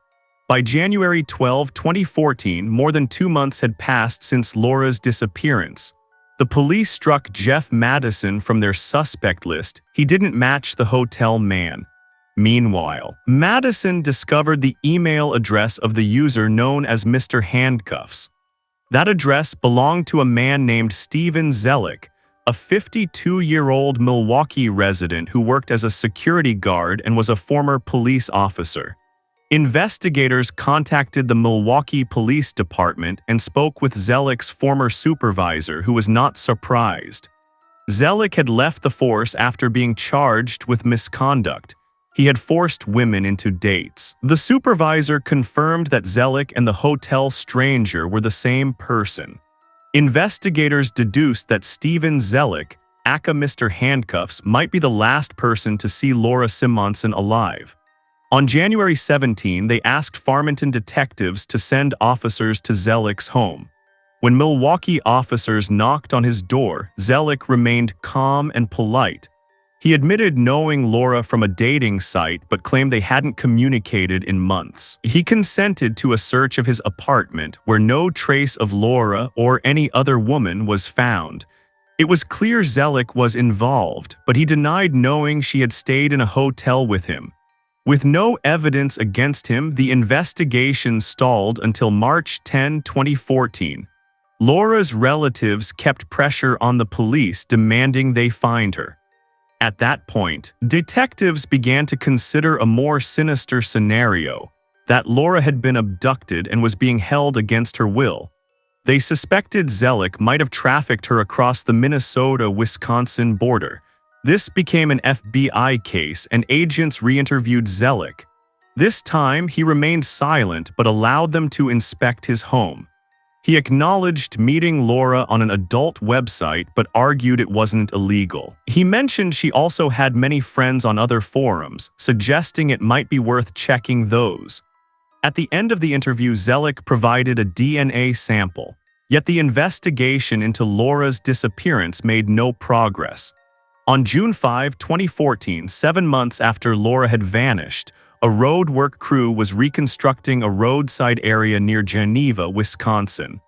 By January 12, 2014, more than 2 months had passed since Laura's disappearance. The police struck Jeff Madison from their suspect list. He didn't match the hotel man. Meanwhile, Madison discovered the email address of the user known as Mr. Handcuffs. That address belonged to a man named Steven Zellick, a 52-year-old Milwaukee resident who worked as a security guard and was a former police officer. Investigators contacted the Milwaukee Police Department and spoke with Zellick's former supervisor, who was not surprised. Zellick had left the force after being charged with misconduct. He had forced women into dates. The supervisor confirmed that Zellick and the hotel stranger were the same person. Investigators deduced that Steven Zellick, aka Mr. Handcuffs, might be the last person to see Laura Simonson alive. On January 17, they asked Farmington detectives to send officers to Zellick's home. When Milwaukee officers knocked on his door, Zellick remained calm and polite. He admitted knowing Laura from a dating site but claimed they hadn't communicated in months. He consented to a search of his apartment where no trace of Laura or any other woman was found. It was clear Zellick was involved, but he denied knowing she had stayed in a hotel with him. With no evidence against him, the investigation stalled until March 10, 2014. Laura's relatives kept pressure on the police demanding they find her. At that point, detectives began to consider a more sinister scenario, that Laura had been abducted and was being held against her will. They suspected Zellick might have trafficked her across the Minnesota-Wisconsin border. This became an FBI case, and agents re-interviewed Zellick. This time, he remained silent but allowed them to inspect his home. He acknowledged meeting Laura on an adult website but argued it wasn't illegal. He mentioned she also had many friends on other forums, suggesting it might be worth checking those. At the end of the interview, Zellick provided a DNA sample, yet the investigation into Laura's disappearance made no progress. On June 5, 2014, 7 months after Laura had vanished, a roadwork crew was reconstructing a roadside area near Geneva, Wisconsin.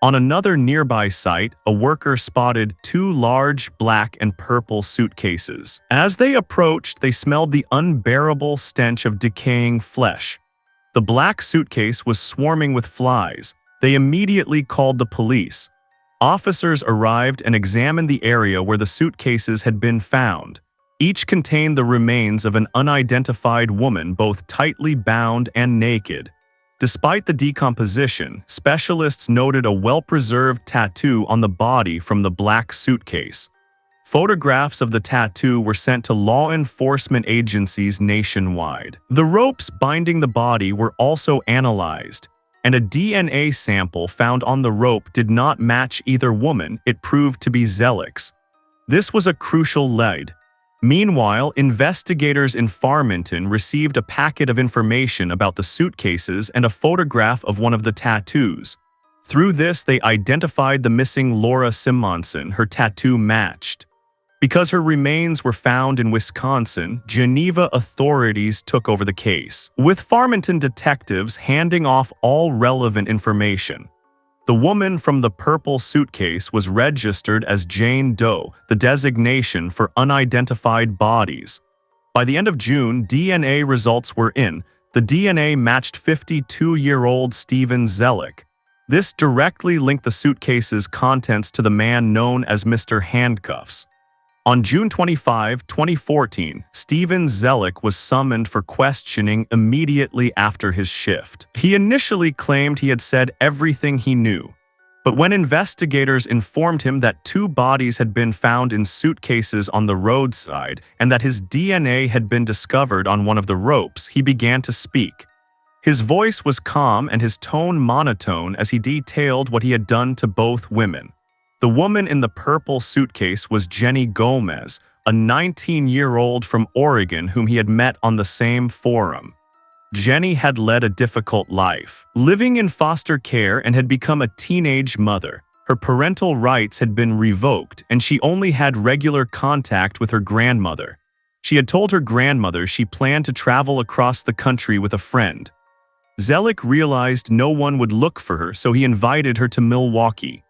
On another nearby site, a worker spotted 2 large black and purple suitcases. As they approached, they smelled the unbearable stench of decaying flesh. The black suitcase was swarming with flies. They immediately called the police. Officers arrived and examined the area where the suitcases had been found. Each contained the remains of an unidentified woman, both tightly bound and naked. Despite the decomposition, specialists noted a well-preserved tattoo on the body from the black suitcase. Photographs of the tattoo were sent to law enforcement agencies nationwide. The ropes binding the body were also analyzed, and a DNA sample found on the rope did not match either woman. It proved to be Zellick's. This was a crucial lead. Meanwhile, investigators in Farmington received a packet of information about the suitcases and a photograph of one of the tattoos. Through this, they identified the missing Laura Simonson. Her tattoo matched. Because her remains were found in Wisconsin, Geneva authorities took over the case, with Farmington detectives handing off all relevant information. The woman from the purple suitcase was registered as Jane Doe, the designation for unidentified bodies. By the end of June, DNA results were in. The DNA matched 52-year-old Steven Zellick. This directly linked the suitcase's contents to the man known as Mr. Handcuffs. On June 25, 2014, Steven Zellick was summoned for questioning immediately after his shift. He initially claimed he had said everything he knew, but when investigators informed him that 2 bodies had been found in suitcases on the roadside and that his DNA had been discovered on one of the ropes, he began to speak. His voice was calm and his tone monotone as he detailed what he had done to both women. The woman in the purple suitcase was Jenny Gomez, a 19-year-old from Oregon whom he had met on the same forum. Jenny had led a difficult life, living in foster care, and had become a teenage mother. Her parental rights had been revoked, and she only had regular contact with her grandmother. She had told her grandmother she planned to travel across the country with a friend. Zellick realized no one would look for her, so he invited her to Milwaukee.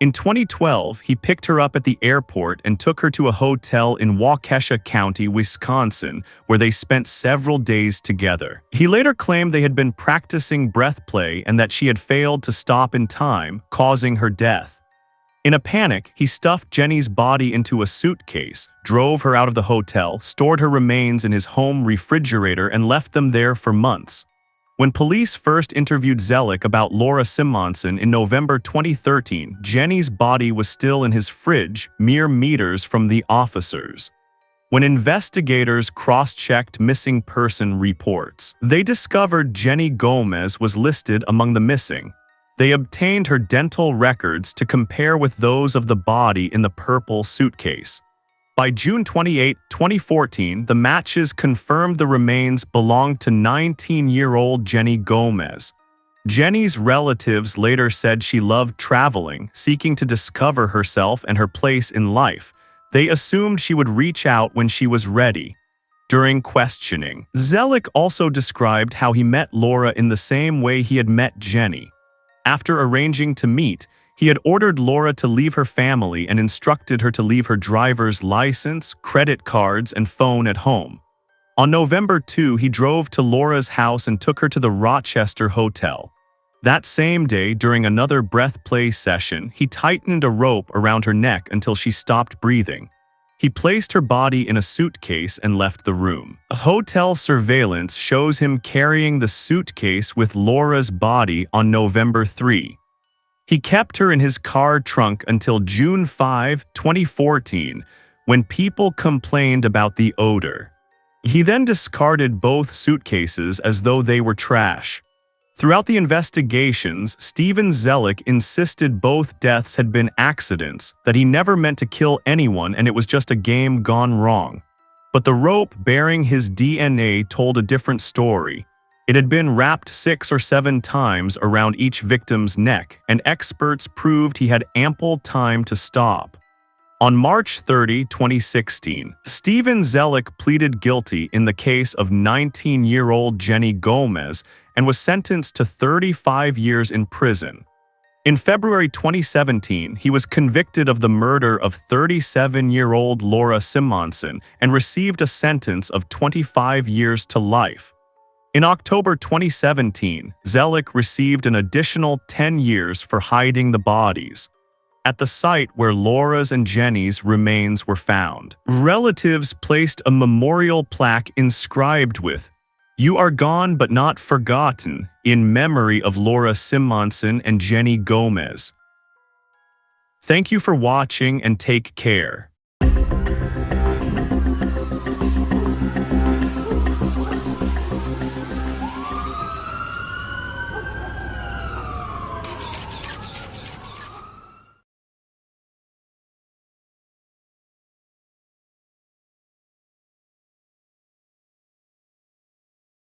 In 2012, he picked her up at the airport and took her to a hotel in Waukesha County, Wisconsin, where they spent several days together. He later claimed they had been practicing breath play and that she had failed to stop in time, causing her death. In a panic, he stuffed Jenny's body into a suitcase, drove her out of the hotel, stored her remains in his home refrigerator, and left them there for months. When police first interviewed Zellick about Laura Simonson in November 2013, Jenny's body was still in his fridge, mere meters from the officers. When investigators cross-checked missing person reports, they discovered Jenny Gomez was listed among the missing. They obtained her dental records to compare with those of the body in the purple suitcase. By June 28, 2014, the matches confirmed the remains belonged to 19-year-old Jenny Gomez. Jenny's relatives later said she loved traveling, seeking to discover herself and her place in life. They assumed she would reach out when she was ready. During questioning, Zellick also described how he met Laura in the same way he had met Jenny. After arranging to meet, he had ordered Laura to leave her family and instructed her to leave her driver's license, credit cards, and phone at home. On November 2, he drove to Laura's house and took her to the Rochester Hotel. That same day, during another breath play session, he tightened a rope around her neck until she stopped breathing. He placed her body in a suitcase and left the room. A hotel surveillance shows him carrying the suitcase with Laura's body on November 3. He kept her in his car trunk until June 5, 2014, when people complained about the odor. He then discarded both suitcases as though they were trash. Throughout the investigations, Steven Zellick insisted both deaths had been accidents, that he never meant to kill anyone and it was just a game gone wrong. But the rope bearing his DNA told a different story. It had been wrapped 6 or 7 times around each victim's neck, and experts proved he had ample time to stop. On March 30, 2016, Steven Zellick pleaded guilty in the case of 19-year-old Jenny Gomez and was sentenced to 35 years in prison. In February 2017, he was convicted of the murder of 37-year-old Laura Simonson and received a sentence of 25 years to life. In October 2017, Zellick received an additional 10 years for hiding the bodies at the site where Laura's and Jenny's remains were found. Relatives placed a memorial plaque inscribed with, "You are gone but not forgotten," in memory of Laura Simonson and Jenny Gomez. Thank you for watching and take care.